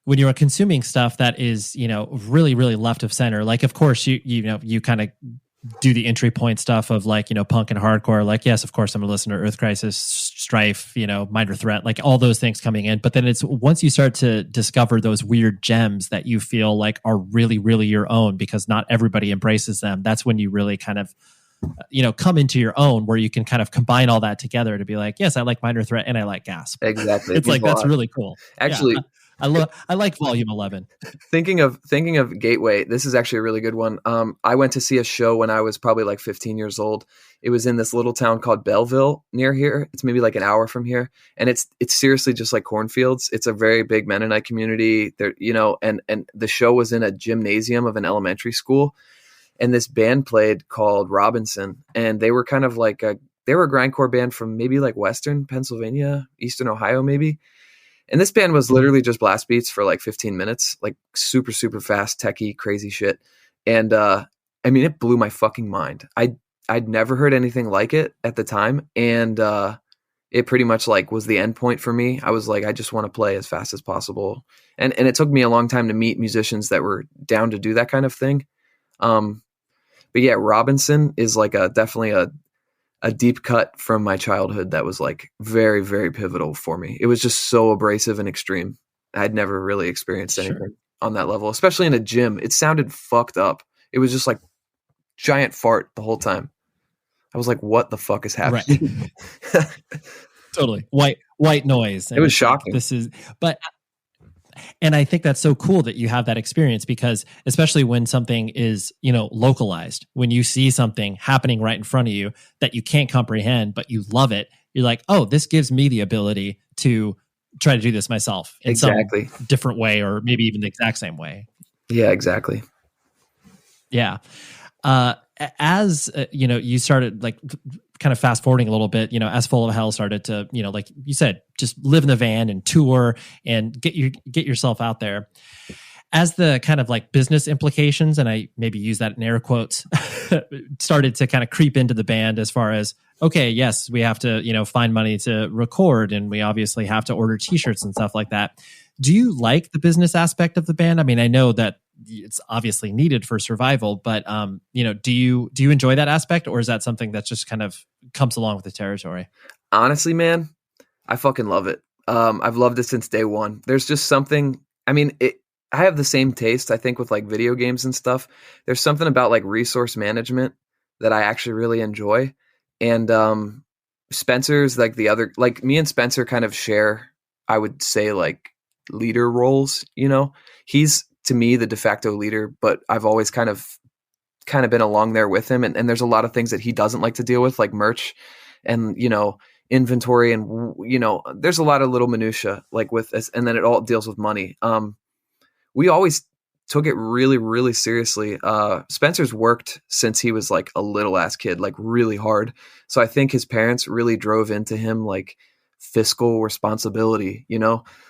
consuming stuff that is, really, really left of center. Like, of course, you kind of do the entry point stuff of like, punk and hardcore. Like, yes, of course, I'm going to listen to Earth Crisis, Strife, Minor Threat, like all those things coming in. But then it's once you start to discover those weird gems that you feel like are really, really your own because not everybody embraces them. That's when you really kind of come into your own, where you can kind of combine all that together to be like, yes, I like Minor Threat and I like Gasp. Exactly. It's like, that's really cool. Actually, yeah, I like Volume 11. Thinking of Gateway, this is actually a really good one. I went to see a show when I was probably like 15 years old. It was in this little town called Belleville near here. It's maybe like an hour from here. And it's seriously just like cornfields. It's a very big Mennonite community there, and the show was in a gymnasium of an elementary school. And this band played called Robinson, and they were kind of like they were a grindcore band from maybe like Western Pennsylvania, Eastern Ohio, maybe. And this band was literally just blast beats for like 15 minutes, like super, super fast, techie, crazy shit. And it blew my fucking mind. I'd never heard anything like it at the time. And it pretty much like was the end point for me. I was like, I just want to play as fast as possible. And it took me a long time to meet musicians that were down to do that kind of thing. But yeah, Robinson is like definitely a deep cut from my childhood that was like very, very pivotal for me. It was just so abrasive and extreme. I'd never really experienced anything on that level, especially in a gym. It sounded fucked up. It was just like giant fart the whole time. I was like, what the fuck is happening? Right. Totally. White noise. It was shocking. And I think that's so cool that you have that experience, because especially when something is, localized, when you see something happening right in front of you that you can't comprehend, but you love it, you're like, oh, this gives me the ability to try to do this myself in some different way, or maybe even the exact same way. Yeah, exactly. Yeah. As you started like kind of fast forwarding a little bit, as Full of Hell started to, like you said, just live in the van and tour and get yourself out there. As the kind of like business implications, and I maybe use that in air quotes, started to kind of creep into the band, as far as, okay, yes, we have to, find money to record, and we obviously have to order t-shirts and stuff like that. Do you like the business aspect of the band? I mean, I know that it's obviously needed for survival, but do you enjoy that aspect, or is that something that just kind of comes along with the territory? Honestly, man, I fucking love it. I've loved it since day one. There's just something, I have the same taste, I think, with like video games and stuff. There's something about like resource management that I actually really enjoy. And Spencer's like like me and Spencer kind of share, I would say, like leader roles. He's to me the de facto leader, but I've always kind of been along there with him. And there's a lot of things that he doesn't like to deal with, like merch and, inventory. And, there's a lot of little minutia like with this, and then it all deals with money. We always took it really, really seriously. Spencer's worked since he was like a little ass kid, like really hard. So I think his parents really drove into him like fiscal responsibility,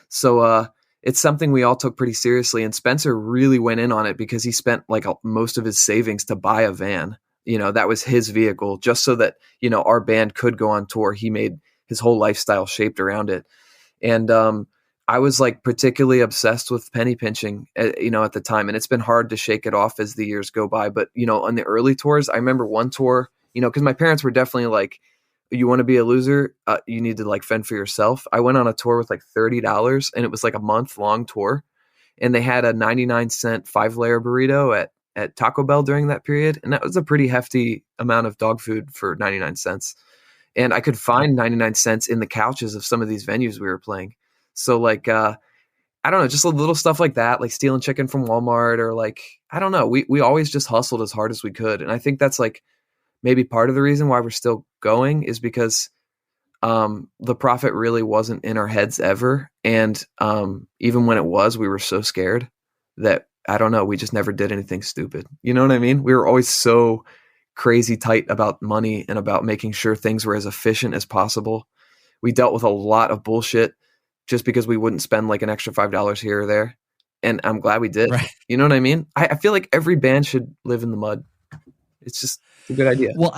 So it's something we all took pretty seriously. And Spencer really went in on it because he spent like most of his savings to buy a van. That was his vehicle, just so that, our band could go on tour. He made his whole lifestyle shaped around it. And I was like particularly obsessed with penny pinching, at the time. And it's been hard to shake it off as the years go by. But, on the early tours, I remember one tour, because my parents were definitely like, you want to be a loser, you need to like fend for yourself. I went on a tour with like $30, and it was like a month-long tour. And they had a 99-cent 5-layer burrito at Taco Bell during that period. And that was a pretty hefty amount of dog food for 99 cents. And I could find 99 cents in the couches of some of these venues we were playing. So like, I don't know, just a little stuff like that, like stealing chicken from Walmart, or like, I don't know. We always just hustled as hard as we could. And I think that's like maybe part of the reason why we're still going, is because the profit really wasn't in our heads ever. And even when it was, we were so scared that, I don't know, we just never did anything stupid. You know what I mean? We were always so crazy tight about money and about making sure things were as efficient as possible. We dealt with a lot of bullshit just because we wouldn't spend like an extra $5 here or there. And I'm glad we did. Right. You know what I mean? I feel like every band should live in the mud. It's just a good idea. Well,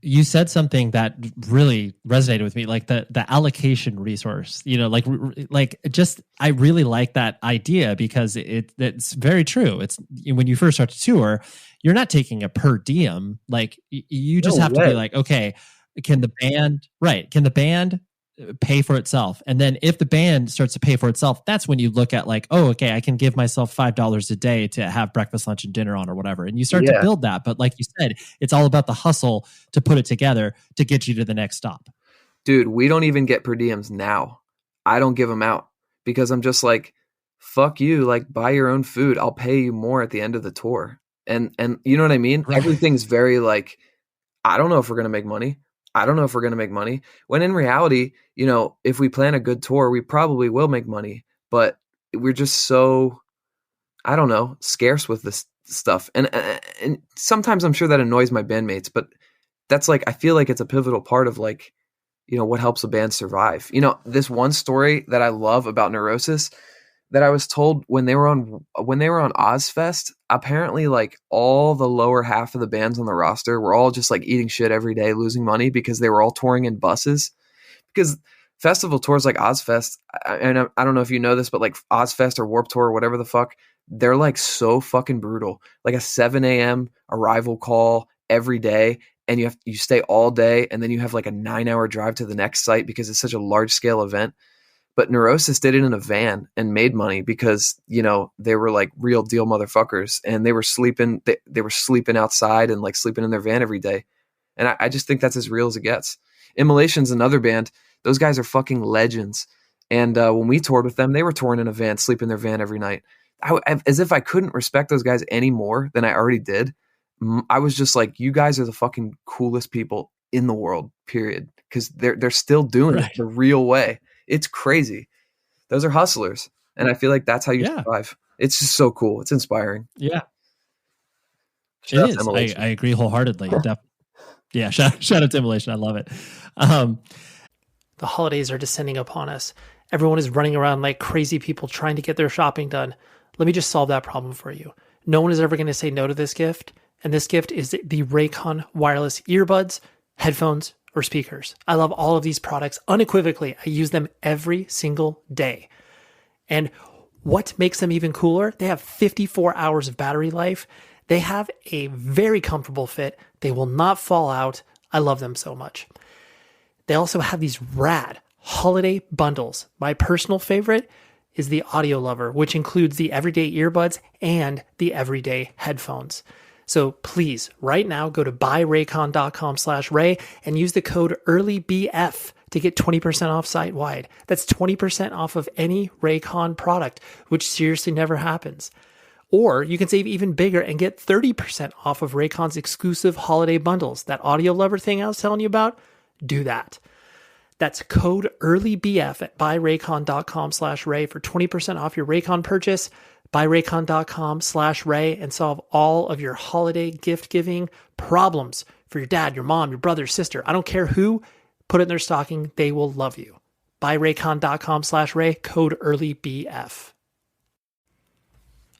you said something that really resonated with me, like the allocation resource, I really like that idea, because it's very true. It's when you first start to tour, you're not taking a per diem. Like you just have to be like, okay, can the band pay for itself? And then if the band starts to pay for itself, that's when you look at like, oh, okay, I can give myself $5 a day to have breakfast, lunch, and dinner on, or whatever. And you start to build that. But like you said, it's all about the hustle to put it together to get you to the next stop. Dude, we don't even get per diems now. I don't give them out because I'm just like, fuck you, like buy your own food. I'll pay you more at the end of the tour. And you know what I mean? Right. Everything's very like, I don't know if we're going to make money. I don't know if we're going to make money. When in reality, if we plan a good tour, we probably will make money, but we're just so, I don't know, scarce with this stuff. And sometimes I'm sure that annoys my bandmates, but that's like, I feel like it's a pivotal part of like, what helps a band survive. This one story that I love about Neurosis, that I was told when they were on Ozfest, apparently like all the lower half of the bands on the roster were all just like eating shit every day, losing money because they were all touring in buses. Because festival tours like Ozfest, and I don't know if you know this, but like Ozfest or Warped Tour or whatever the fuck, they're like so fucking brutal. Like a 7 a.m. arrival call every day, and you stay all day, and then you have like a 9-hour drive to the next site because it's such a large scale event. But Neurosis did it in a van and made money because, you know, they were like real deal motherfuckers, and they were sleeping outside and like sleeping in their van every day. And I just think that's as real as it gets. Immolation's another band. Those guys are fucking legends. And when we toured with them, they were touring in a van, sleeping in their van every night. As if I couldn't respect those guys any more than I already did. I was just like, you guys are the fucking coolest people in the world, period. Because they're still doing it the real way. It's crazy. Those are hustlers. And I feel like that's how you survive. It's just so cool. It's inspiring. Yeah. Shout it is. I agree wholeheartedly. Yeah. Shout out to Immolation. I love it. The holidays are descending upon us. Everyone is running around like crazy people trying to get their shopping done. Let me just solve that problem for you. No one is ever going to say no to this gift. And this gift is the Raycon wireless earbuds, headphones, or speakers. I love all of these products unequivocally. I use them every single day. And what makes them even cooler? They have 54 hours of battery life. They have a very comfortable fit. They will not fall out. I love them so much. They also have these rad holiday bundles. My personal favorite is the Audio Lover, which includes the everyday earbuds and the everyday headphones. So please, right now, go to buyraycon.com/Ray and use the code EARLYBF to get 20% off site-wide. That's 20% off of any Raycon product, which seriously never happens. Or you can save even bigger and get 30% off of Raycon's exclusive holiday bundles. That Audio Lover thing I was telling you about, do that. That's code EARLYBF at buyraycon.com/Ray for 20% off your Raycon purchase. Buyraycon.com/Ray and solve all of your holiday gift giving problems for your dad, your mom, your brother, sister. I don't care who, put it in their stocking. They will love you. Buyraycon.com/Ray, code EARLYBF.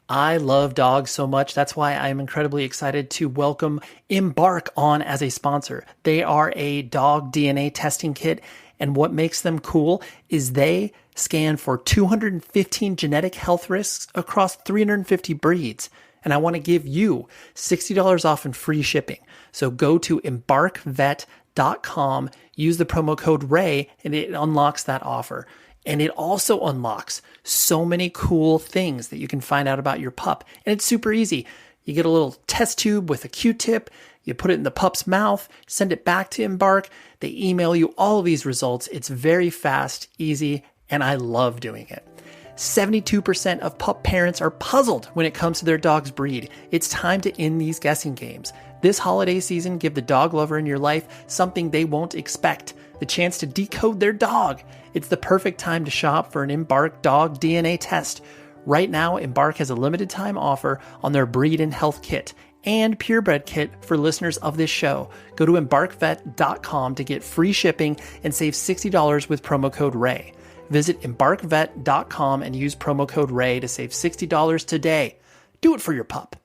I love dogs so much. That's why I'm incredibly excited to welcome Embark on as a sponsor. They are a dog DNA testing kit, and what makes them cool is they scan for 215 genetic health risks across 350 breeds. And I want to give you $60 off and free shipping. So go to embarkvet.com, use the promo code RAY, and it unlocks that offer. And it also unlocks so many cool things that you can find out about your pup. And it's super easy. You get a little test tube with a Q-tip, you put it in the pup's mouth, send it back to Embark. They email you all of these results. It's very fast, easy, and I love doing it. 72% of pup parents are puzzled when it comes to their dog's breed. It's time to end these guessing games. This holiday season, give the dog lover in your life something they won't expect, the chance to decode their dog. It's the perfect time to shop for an Embark dog DNA test. Right now, Embark has a limited time offer on their breed and health kit and purebred kit for listeners of this show. Go to embarkvet.com to get free shipping and save $60 with promo code RAY. Visit embarkvet.com and use promo code RAY to save $60 today. Do it for your pup.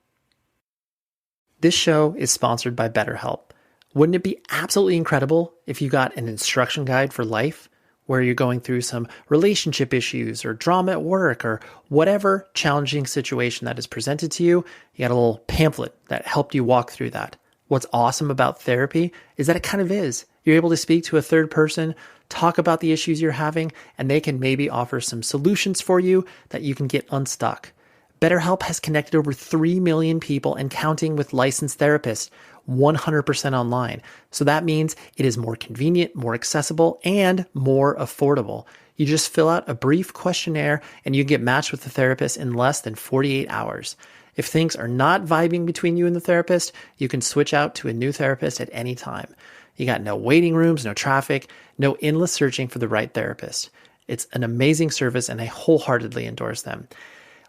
This show is sponsored by BetterHelp. Wouldn't it be absolutely incredible if you got an instruction guide for life, where you're going through some relationship issues or drama at work or whatever challenging situation that is presented to you? You got a little pamphlet that helped you walk through that. What's awesome about therapy is that it kind of is. You're able to speak to a third person, talk about the issues you're having, and they can maybe offer some solutions for you that you can get unstuck. BetterHelp has connected over 3 million people and counting with licensed therapists, 100% online. So that means it is more convenient, more accessible, and more affordable. You just fill out a brief questionnaire and you get matched with a therapist in less than 48 hours. If things are not vibing between you and the therapist, you can switch out to a new therapist at any time. You got no waiting rooms, no traffic, no endless searching for the right therapist. It's an amazing service and I wholeheartedly endorse them.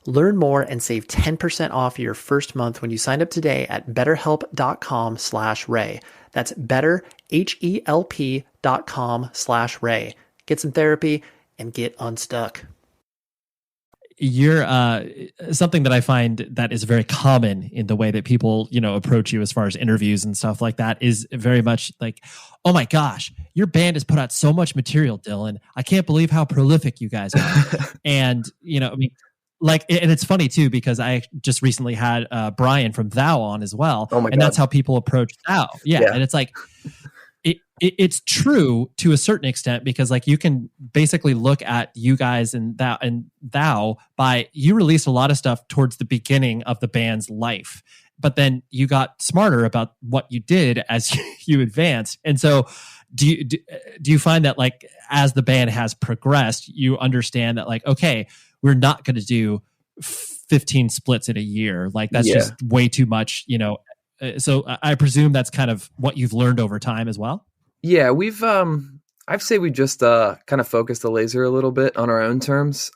Learn more and save 10% off your first month when you sign up today at betterhelp.com/Ray. That's betterhelp.com/Ray. Get some therapy and get unstuck. you're something that I find that is very common in the way that people, approach you as far as interviews and stuff like that is very much like, oh my gosh, your band has put out so much material, Dylan. I can't believe how prolific you guys are. And, I mean, like, and it's funny too, because I just recently had Brian from Thou on as well. Oh my and God. That's how people approach Thou. Yeah. And it's like, it's true to a certain extent, because like you can basically look at you guys and Thou by you released a lot of stuff towards the beginning of the band's life, but then you got smarter about what you did as you advanced. And so do you find that like as the band has progressed, you understand that like, okay, we're not going to do 15 splits in a year. Like that's just way too much, so I presume that's kind of what you've learned over time as well. Yeah, we've I'd say we just kind of focused the laser a little bit on our own terms.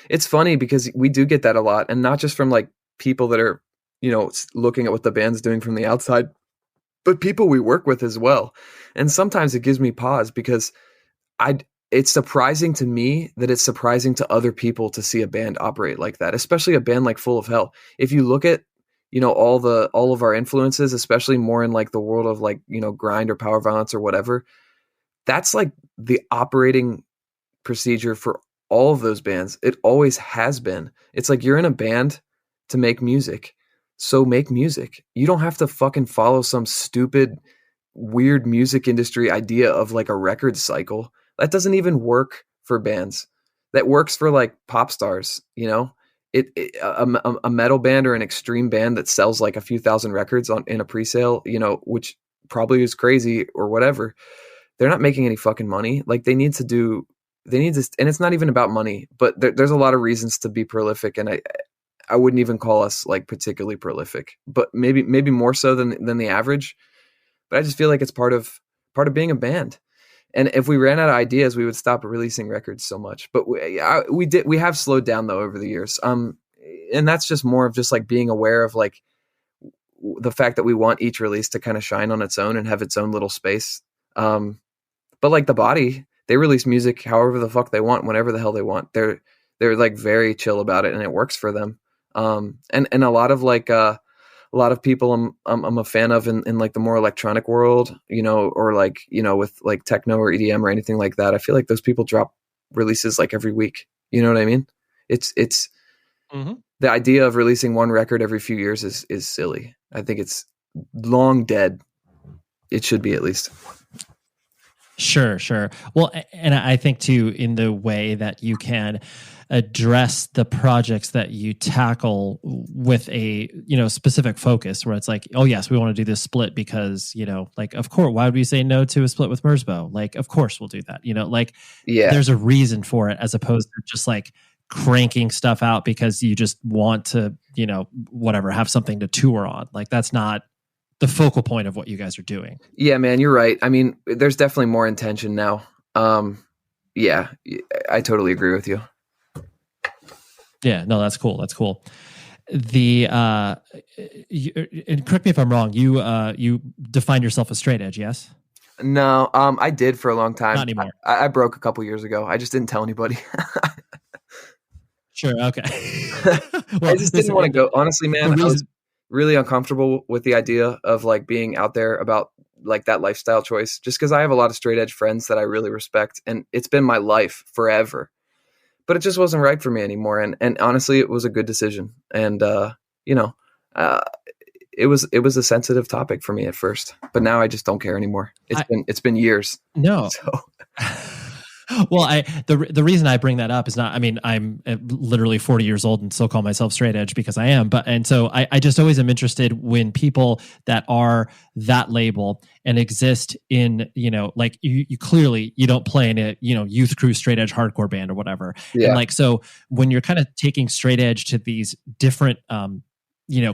It's funny because we do get that a lot, and not just from like people that are, looking at what the band's doing from the outside, but people we work with as well. And sometimes it gives me pause because it's surprising to me that it's surprising to other people to see a band operate like that, especially a band like Full of Hell. If you look at all of our influences, especially more in like the world of like, grind or power violence or whatever, that's like the operating procedure for all of those bands. It always has been. It's like you're in a band to make music. So make music. You don't have to fucking follow some stupid, weird music industry idea of like a record cycle. That doesn't even work for bands. That works for like pop stars, a metal band or an extreme band that sells like a few thousand records in a pre-sale, which probably is crazy or whatever. They're not making any fucking money. Like they need to, and it's not even about money, but there's a lot of reasons to be prolific. And I wouldn't even call us like particularly prolific, but maybe more so than the average. But I just feel like it's part of being a band. And if we ran out of ideas, we would stop releasing records so much. But we have slowed down though over the years. And that's just more of just like being aware of like the fact that we want each release to kind of shine on its own and have its own little space. But like the Body, they release music however the fuck they want, whenever the hell they want. They're like very chill about it, and it works for them. And a lot of people I'm a fan of in like the more electronic world, or like, with like techno or EDM or anything like that. I feel like those people drop releases like every week. You know what I mean? It's the idea of releasing one record every few years is silly. I think it's long dead. It should be, at least. Sure. Well, and I think too, in the way that you can address the projects that you tackle with a, specific focus, where it's like, oh yes, we want to do this split because, like, of course, why would we say no to a split with Merzbow? Like, of course we'll do that, there's a reason for it, as opposed to just like cranking stuff out because you just want to, whatever, have something to tour on. Like, that's not the focal point of what you guys are doing. Yeah, man, you're right. I mean, there's definitely more intention now. Yeah, I totally agree with you. Yeah, no, that's cool. The and correct me if I'm wrong. You define yourself as straight edge, yes? No, I did for a long time. Not anymore. I broke a couple years ago. I just didn't tell anybody. Sure. Okay. Well, I just didn't want to go. Honestly, man, I was really uncomfortable with the idea of like being out there about like that lifestyle choice, just because I have a lot of straight edge friends that I really respect, and it's been my life forever. But it just wasn't right for me anymore. And honestly, it was a good decision. And, it was a sensitive topic for me at first, but now I just don't care anymore. It's been years. No. So. Well, the reason I bring that up is not, I mean, I'm literally 40 years old and still call myself straight edge because I am. And so I just always am interested when people that are that label and exist in, like you clearly, you don't play in a, youth crew straight edge hardcore band or whatever. Yeah. And like, so when you're kind of taking straight edge to these different,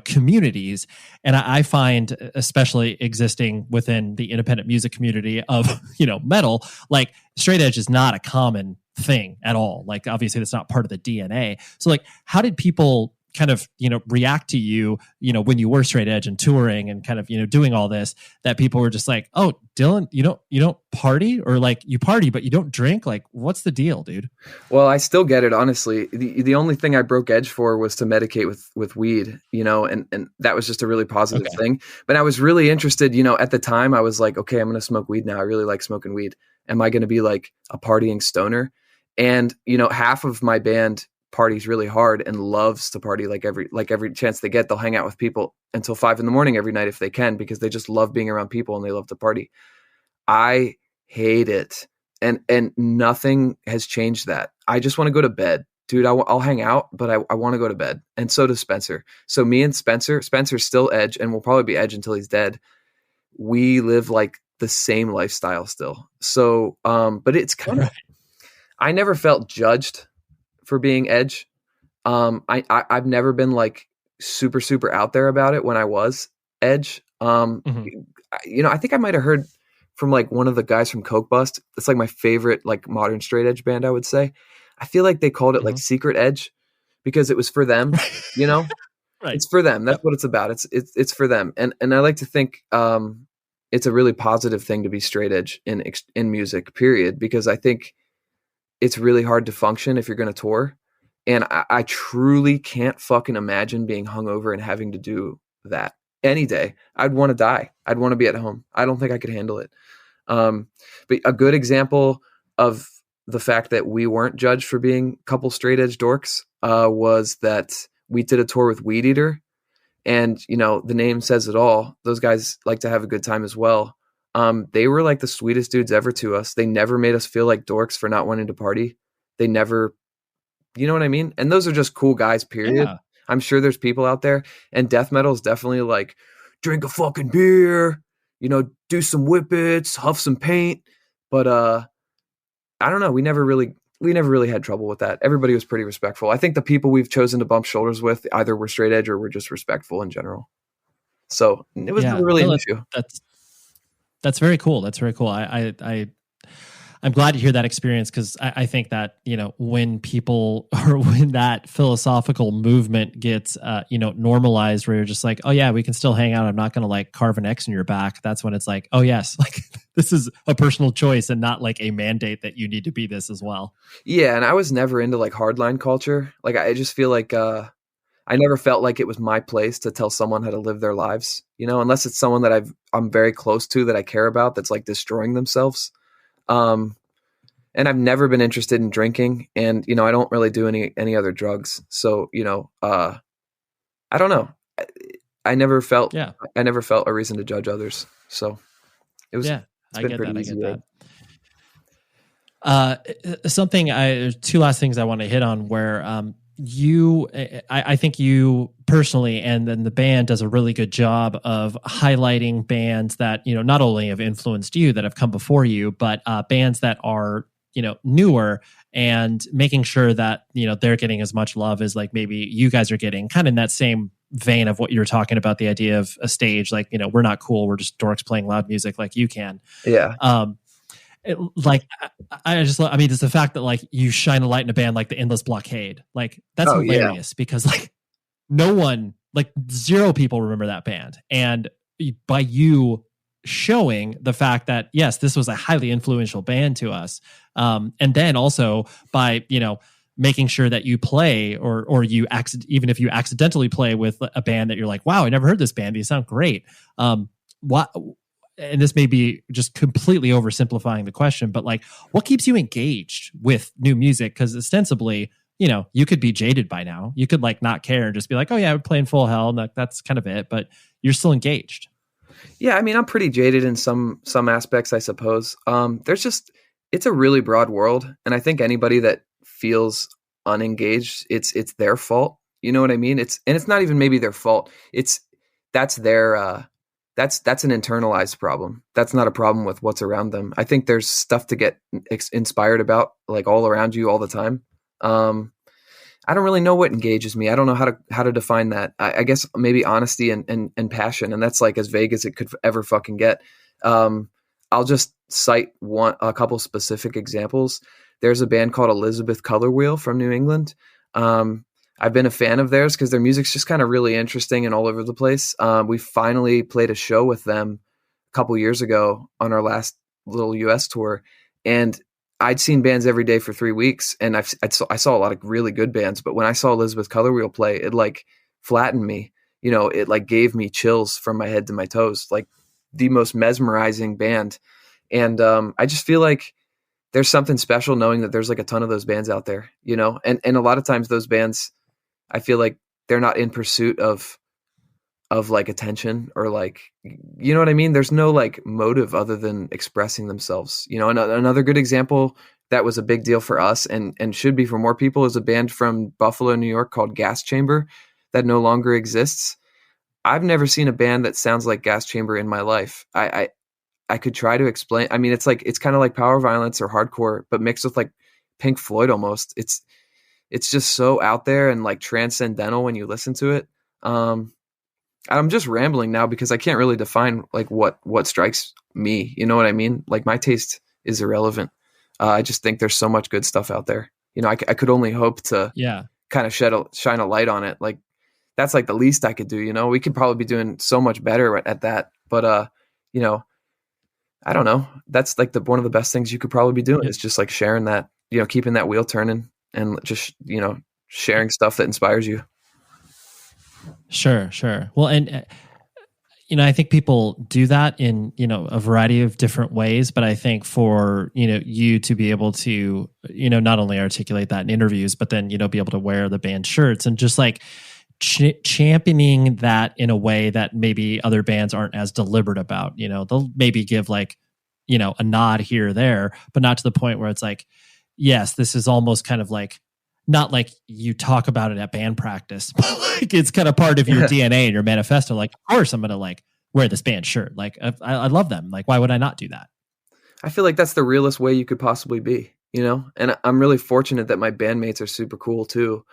communities. And I find, especially existing within the independent music community of, metal, like straight edge is not a common thing at all. Like, obviously that's not part of the DNA. So like, how did people kind of, react to you, when you were straight edge and touring and kind of, doing all this, that people were just like, oh, Dylan, you don't party, or like you party, but you don't drink? Like, what's the deal, dude? Well, I still get it, honestly. The only thing I broke edge for was to medicate with weed, and that was just a really positive thing. But I was really interested, at the time I was like, okay, I'm going to smoke weed now. I really like smoking weed. Am I going to be like a partying stoner? And, half of my band parties really hard and loves to party like every chance they get. They'll hang out with people until 5 a.m. every night if they can, because they just love being around people and they love to party. I hate it. And nothing has changed that. I just want to go to bed, dude. I'll hang out, but I want to go to bed. And so does Spencer. So me and Spencer's still edge, and will probably be edge until he's dead. We live like the same lifestyle still. So, but it's kind of, I never felt judged for being edge. I've never been like super out there about it when I was edge. I think I might have heard from like one of the guys from Coke Bust. It's like my favorite like modern straight edge band, I would say. I feel like they called it like secret edge because it was for them, Right. It's for them. That's what it's about. It's for them. And I like to think it's a really positive thing to be straight edge in music, period, because I think it's really hard to function if you're going to tour. And I truly can't fucking imagine being hungover and having to do that any day. I'd want to die. I'd want to be at home. I don't think I could handle it. But a good example of the fact that we weren't judged for being a couple straight edge dorks was that we did a tour with Weed Eater. And, the name says it all. Those guys like to have a good time as well. They were like the sweetest dudes ever to us. They never made us feel like dorks for not wanting to party. They never, you know what I mean? And those are just cool guys, period. Yeah. I'm sure there's people out there, and death metal is definitely like, drink a fucking beer, do some whippets, huff some paint. But, I don't know. We never really had trouble with that. Everybody was pretty respectful. I think the people we've chosen to bump shoulders with either were straight edge or were just respectful in general. So it was never really an issue. That's very cool. That's very cool. I'm glad to hear that experience, because I think that, when people, or when that philosophical movement gets, normalized, where you're just like, oh yeah, we can still hang out. I'm not going to like carve an X in your back. That's when it's like, oh yes, like this is a personal choice and not like a mandate that you need to be this as well. Yeah. And I was never into like hardline culture. Like, I just feel like, I never felt like it was my place to tell someone how to live their lives, unless it's someone that I'm very close to, that I care about, that's like destroying themselves. And I've never been interested in drinking, and, I don't really do any other drugs. So, I don't know. I never felt a reason to judge others. So it was, I get that. Two last things I want to hit on where, I think you personally, and then the band, does a really good job of highlighting bands that, not only have influenced you, that have come before you, but bands that are, newer, and making sure that, they're getting as much love as like maybe you guys are getting, kind of in that same vein of what you were talking about, the idea of a stage, like, we're not cool. We're just dorks playing loud music like you can. Yeah. It's the fact that like you shine a light in a band like the Endless Blockade, like that's hilarious, because like no one, like zero people remember that band, and by you showing the fact that yes, this was a highly influential band to us, and then also by making sure that you play or you even if you accidentally play with a band that you're like, wow, I never heard this band, they sound great. And this may be just completely oversimplifying the question, but like, what keeps you engaged with new music? Because ostensibly, you could be jaded by now. You could like not care and just be like, oh yeah, we're playing Full Hell, and that's kind of it. But you're still engaged. Yeah, I mean, I'm pretty jaded in some aspects, I suppose. It's a really broad world, and I think anybody that feels unengaged, it's their fault. You know what I mean? It's not even maybe their fault. That's their that's an internalized problem. That's not a problem with what's around them. I think there's stuff to get inspired about, like all around you all the time. I don't really know what engages me. I don't know how to define that. I guess maybe honesty and passion, and that's like as vague as it could ever fucking get. I'll just cite a couple specific examples. There's a band called Elizabeth Color Wheel from New England. I've been a fan of theirs because their music's just kind of really interesting and all over the place. We finally played a show with them a couple years ago on our last little US tour, and I'd seen bands every day for 3 weeks, and I saw a lot of really good bands, but when I saw Elizabeth Color Wheel play, it like flattened me. It like gave me chills from my head to my toes, like the most mesmerizing band. And I just feel like there's something special knowing that there's like a ton of those bands out there, and a lot of times those bands, I feel like they're not in pursuit of like attention or like, you know what I mean? There's no like motive other than expressing themselves. Another good example that was a big deal for us and should be for more people is a band from Buffalo, New York called Gas Chamber that no longer exists. I've never seen a band that sounds like Gas Chamber in my life. I could try to explain. I mean, it's kind of like Power Violence or hardcore, but mixed with like Pink Floyd almost. It's just so out there and like transcendental when you listen to it. I'm just rambling now because I can't really define like what strikes me. You know what I mean? Like my taste is irrelevant. I just think there's so much good stuff out there. I could only hope to kind of shine a light on it. Like that's like the least I could do. We could probably be doing so much better at that. But I don't know. That's like one of the best things you could probably be doing is just like sharing that, keeping that wheel turning and just, sharing stuff that inspires you. Sure. Well, and I think people do that in, a variety of different ways, but I think for, you to be able to, not only articulate that in interviews, but then, be able to wear the band shirts and just like championing that in a way that maybe other bands aren't as deliberate about, they'll maybe give like, a nod here or there, but not to the point where it's like, yes, this is almost kind of like, not like you talk about it at band practice, but like it's kind of part of your DNA and your manifesto. Like, of course, I'm going to like wear this band shirt. Like, I love them. Like, why would I not do that? I feel like that's the realest way you could possibly be, and I'm really fortunate that my bandmates are super cool too.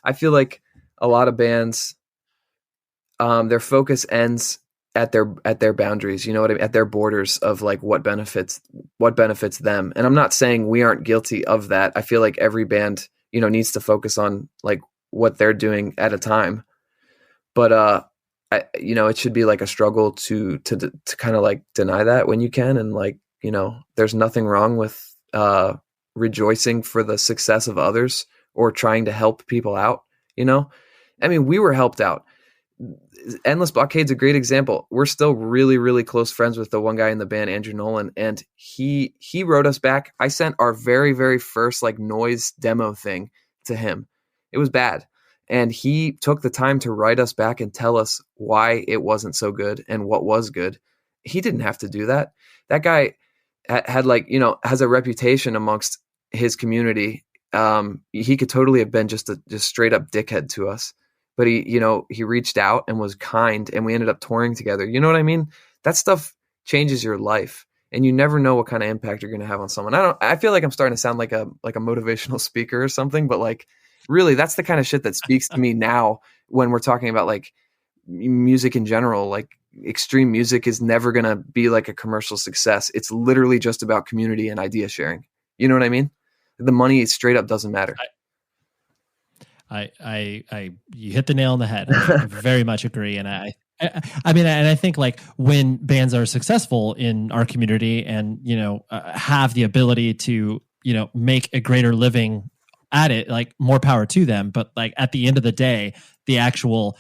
I feel like a lot of bands, their focus ends at their boundaries, at their borders of like what benefits them. And I'm not saying we aren't guilty of that. I feel like every band, needs to focus on like what they're doing at a time. But, it should be like a struggle to kind of like deny that when you can. And like, there's nothing wrong with, rejoicing for the success of others or trying to help people out. I mean, we were helped out. Endless Blockade's a great example. We're still really, really close friends with the one guy in the band, Andrew Nolan, and he wrote us back. I sent our very, very first like noise demo thing to him. It was bad. And he took the time to write us back and tell us why it wasn't so good and what was good. He didn't have to do that. That guy had like, has a reputation amongst his community. He could totally have been just straight up dickhead to us. But he reached out and was kind, and we ended up touring together. You know what I mean? That stuff changes your life, and you never know what kind of impact you're going to have on someone. I feel like I'm starting to sound like a motivational speaker or something, but like really that's the kind of shit that speaks to me now when we're talking about like music in general. Like extreme music is never going to be like a commercial success. It's literally just about community and idea sharing. You know what I mean? The money straight up doesn't matter. You hit the nail on the head. I very much agree. And I mean, and I think like when bands are successful in our community and, have the ability to, make a greater living at it, like more power to them. But like at the end of the day, the actual,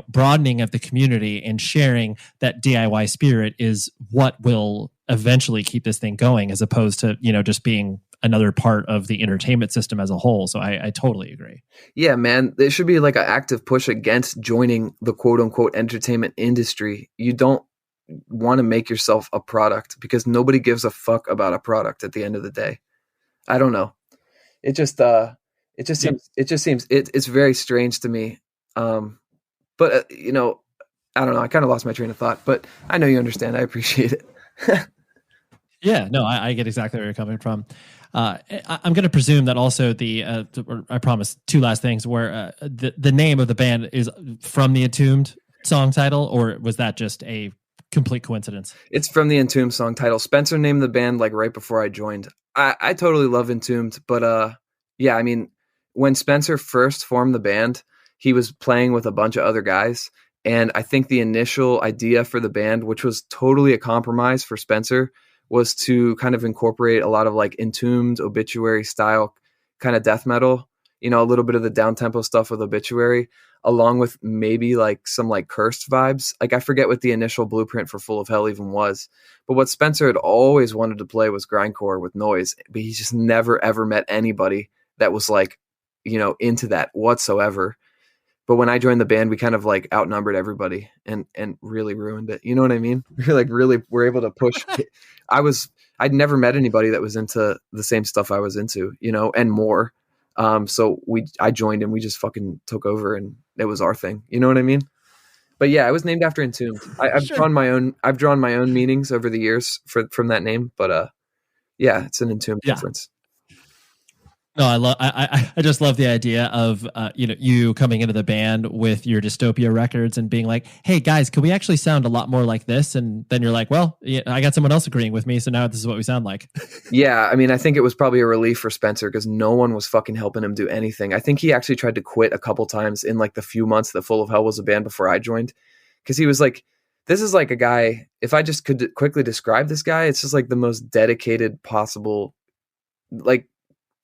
broadening of the community and sharing that DIY spirit is what will eventually keep this thing going, as opposed to, just being another part of the entertainment system as a whole. So I totally agree. Yeah, man, there should be like an active push against joining the quote unquote entertainment industry. You don't want to make yourself a product because nobody gives a fuck about a product at the end of the day. I don't know. It just seems it's very strange to me. But I don't know. I kind of lost my train of thought, but I know you understand. I appreciate it. Yeah, no, I get exactly where you're coming from. I'm going to presume that also I promise two last things where the name of the band is from the Entombed song title, or was that just a complete coincidence? It's from the Entombed song title. Spencer named the band like right before I joined. I totally love Entombed, but yeah, I mean, when Spencer first formed the band, he was playing with a bunch of other guys. And I think the initial idea for the band, which was totally a compromise for Spencer, was to kind of incorporate a lot of like Entombed, Obituary style kind of death metal, you know, a little bit of the down-tempo stuff with Obituary, along with maybe like some like Cursed vibes. Like I forget what the initial blueprint for Full of Hell even was. But what Spencer had always wanted to play was grindcore with noise. But he just never, ever met anybody that was like, you know, into that whatsoever. But when I joined the band, we kind of like outnumbered everybody and really ruined it. You know what I mean? We like really were able to push. I'd never met anybody that was into the same stuff I was into, you know, and more. So I joined and we just fucking took over and it was our thing. You know what I mean? But yeah, it was named after Entombed. I've drawn my own meanings over the years from that name. But yeah, it's an Entombed reference. No, I just love the idea of you coming into the band with your Dystopia records and being like, hey guys, can we actually sound a lot more like this? And then you're like, well, yeah, I got someone else agreeing with me, so now this is what we sound like. Yeah, I mean, I think it was probably a relief for Spencer because no one was fucking helping him do anything. I think he actually tried to quit a couple times in like the few months that Full of Hell was a band before I joined, because he was like, this is like a guy, if I just could quickly describe this guy, it's just like the most dedicated possible, like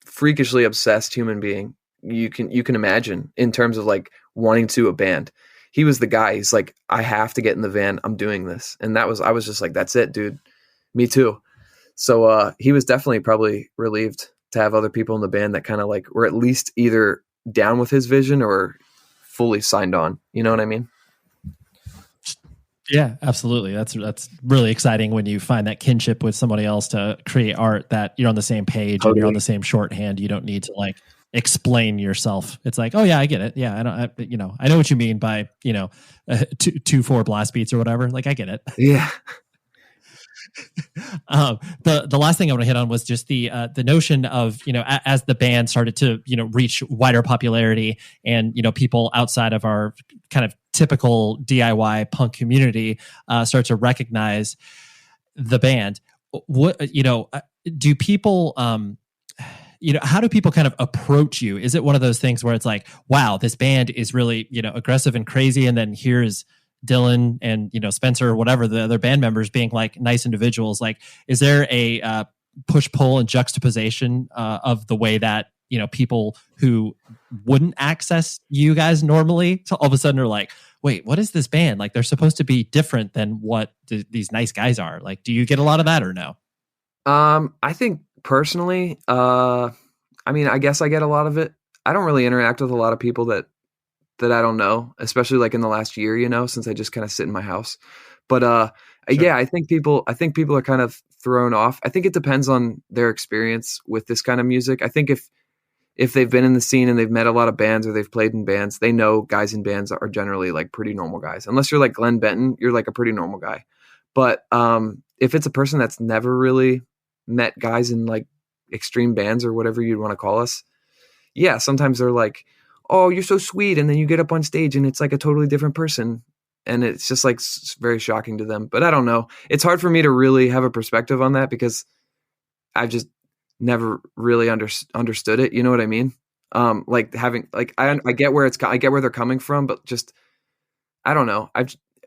freakishly obsessed human being you can imagine in terms of like wanting to a band. He was the guy. He's like, I have to get in the van. I'm doing this. And I was just like, that's it, dude. Me too. So he was definitely probably relieved to have other people in the band that kind of like were at least either down with his vision or fully signed on. You know what I mean? Yeah, absolutely. That's really exciting when you find that kinship with somebody else to create art that you're on the same page and you're on the same shorthand. You don't need to like explain yourself. It's like, oh yeah, I get it. Yeah, I know what you mean by 2/4 blast beats or whatever. Like I get it. Yeah. The last thing I want to hit on was just the notion of, as the band started to, reach wider popularity and, people outside of our kind of typical DIY punk community start to recognize the band. What, do people, how do people kind of approach you? Is it one of those things where it's like, wow, this band is really, aggressive and crazy. And then here's Dylan and Spencer or whatever the other band members being like nice individuals? Like, is there a push pull and juxtaposition of the way that people who wouldn't access you guys normally, so all of a sudden are like, wait, what is this band? Like, they're supposed to be different than what these nice guys are. Like, do you get a lot of that or no? I think personally, I mean, I guess I get a lot of it. I don't really interact with a lot of people that I don't know, especially like in the last year, since I just kind of sit in my house. But sure. Yeah, I think people are kind of thrown off. I think it depends on their experience with this kind of music. I think if they've been in the scene and they've met a lot of bands or they've played in bands, they know guys in bands are generally like pretty normal guys. Unless you're like Glenn Benton, you're like a pretty normal guy. But if it's a person that's never really met guys in like extreme bands or whatever you'd want to call us, yeah, sometimes they're like, oh, you're so sweet. And then you get up on stage and it's like a totally different person. And it's just like very shocking to them. But I don't know. It's hard for me to really have a perspective on that because I've just never really understood it. You know what I mean? Like having like, I get where I get where they're coming from, but just, I don't know.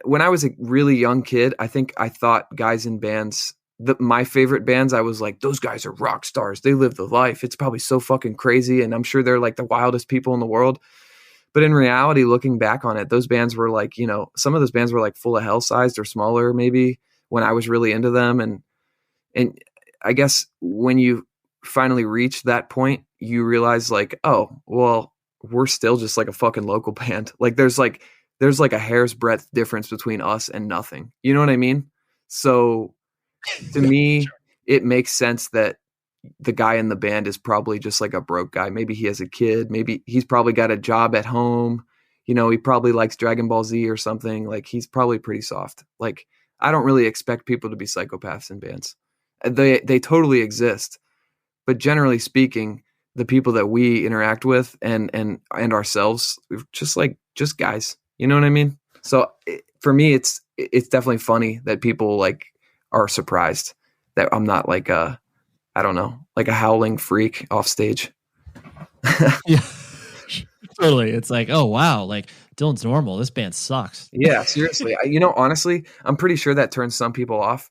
When I was a really young kid, I think I thought guys in bands, my favorite bands, I was like, those guys are rock stars. They live the life. It's probably so fucking crazy. And I'm sure they're like the wildest people in the world. But in reality, looking back on it, those bands were like, some of those bands were like Full of Hell sized or smaller, maybe when I was really into them. And I guess when you finally reach that point, you realize like, oh, well, we're still just like a fucking local band. Like there's like a hair's breadth difference between us and nothing. You know what I mean? So to me, it makes sense that the guy in the band is probably just like a broke guy. Maybe he has a kid. Maybe he's probably got a job at home. He probably likes Dragon Ball Z or something. Like he's probably pretty soft. Like I don't really expect people to be psychopaths in bands. They totally exist. But generally speaking, the people that we interact with and ourselves, we're just guys. You know what I mean? So for me, it's definitely funny that people like are surprised that I'm not like a howling freak off stage. Yeah, totally. It's like, oh wow, like Dylan's normal. This band sucks. Yeah, seriously. Honestly, I'm pretty sure that turns some people off.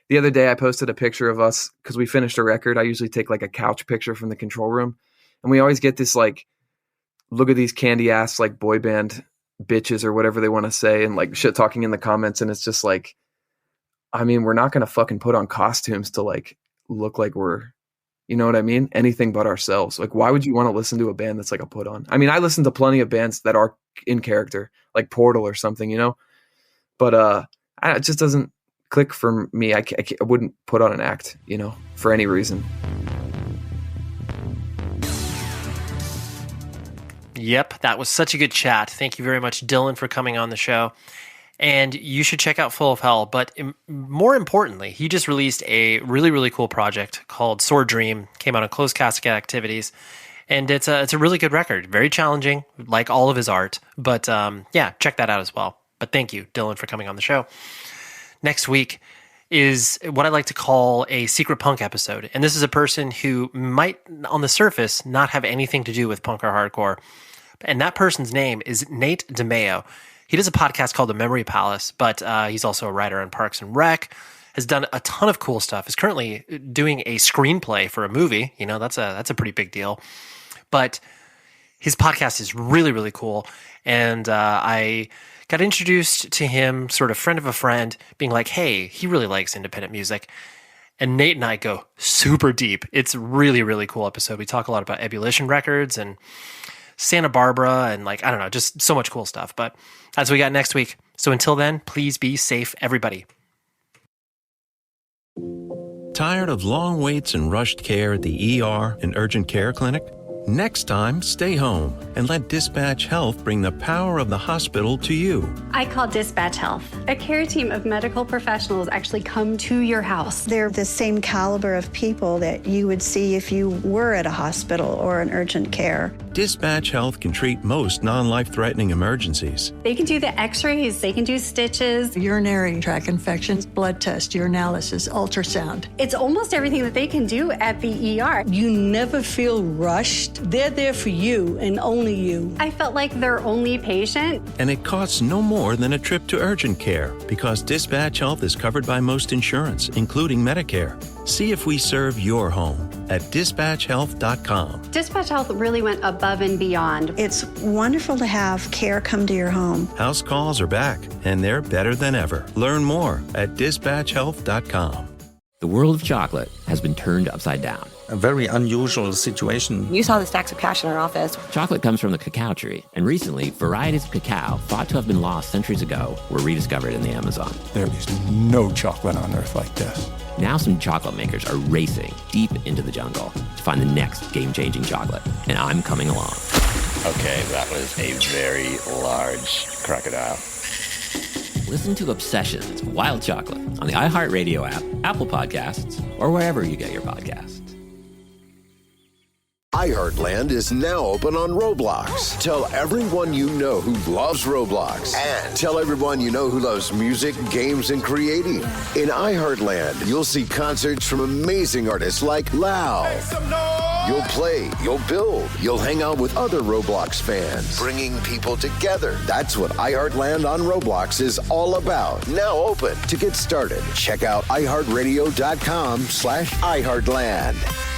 The other day I posted a picture of us because we finished a record. I usually take like a couch picture from the control room. And we always get this like, look at these candy ass like boy band bitches or whatever they want to say, and like shit talking in the comments. And it's just like, I mean, we're not going to fucking put on costumes to like look like we're, you know what I mean? Anything but ourselves. Like, why would you want to listen to a band that's like a put on? I mean, I listen to plenty of bands that are in character, like Portal or something, you know, but it just doesn't click for me. I wouldn't put on an act, you know, for any reason. Yep, that was such a good chat. Thank you very much, Dylan, for coming on the show. And you should check out Full of Hell. But more importantly, he just released a really, really cool project called Sword Dream. Came out on Closed Casket Activities. And it's a really good record. Very challenging, like all of his art. But yeah, check that out as well. But thank you, Dylan, for coming on the show. Next week is what I like to call a secret punk episode. And this is a person who might, on the surface, not have anything to do with punk or hardcore. And that person's name is Nate DeMeo. He does a podcast called The Memory Palace, but he's also a writer on Parks and Rec, has done a ton of cool stuff, is currently doing a screenplay for a movie. You know, that's a pretty big deal. But his podcast is really, really cool. And I got introduced to him, sort of friend of a friend, being like, hey, he really likes independent music. And Nate and I go super deep. It's really, really cool episode. We talk a lot about Ebullition Records and Santa Barbara and like, I don't know, just so much cool stuff. But that's what we got next week. So until then, please be safe, everybody. Tired of long waits and rushed care at the ER and urgent care clinic? Next time, stay home and let Dispatch Health bring the power of the hospital to you. I call Dispatch Health. A care team of medical professionals actually come to your house. They're the same caliber of people that you would see if you were at a hospital or an urgent care. Dispatch Health can treat most non-life-threatening emergencies. They can do the x-rays, they can do stitches. Urinary tract infections, blood test, urinalysis, ultrasound. It's almost everything that they can do at the ER. You never feel rushed. They're there for you and only you. I felt like their only patient. And it costs no more than a trip to urgent care because Dispatch Health is covered by most insurance, including Medicare. See if we serve your home at dispatchhealth.com. Dispatch Health really went above and beyond. It's wonderful to have care come to your home. House calls are back, and they're better than ever. Learn more at dispatchhealth.com. The world of chocolate has been turned upside down. A very unusual situation. You saw the stacks of cash in our office. Chocolate comes from the cacao tree, and recently, varieties of cacao thought to have been lost centuries ago were rediscovered in the Amazon. There is no chocolate on Earth like this. Now some chocolate makers are racing deep into the jungle to find the next game-changing chocolate, and I'm coming along. Okay, that was a very large crocodile. Listen to Obsessions of Wild Chocolate on the iHeartRadio app, Apple Podcasts, or wherever you get your podcasts. iHeartLand is now open on Roblox. Tell everyone you know who loves Roblox. And tell everyone you know who loves music, games, and creating. In iHeartLand, you'll see concerts from amazing artists like Lau. You'll play, you'll build, you'll hang out with other Roblox fans, bringing people together. That's what iHeartLand on Roblox is all about. Now open. To get started, check out iHeartRadio.com/iHeartLand.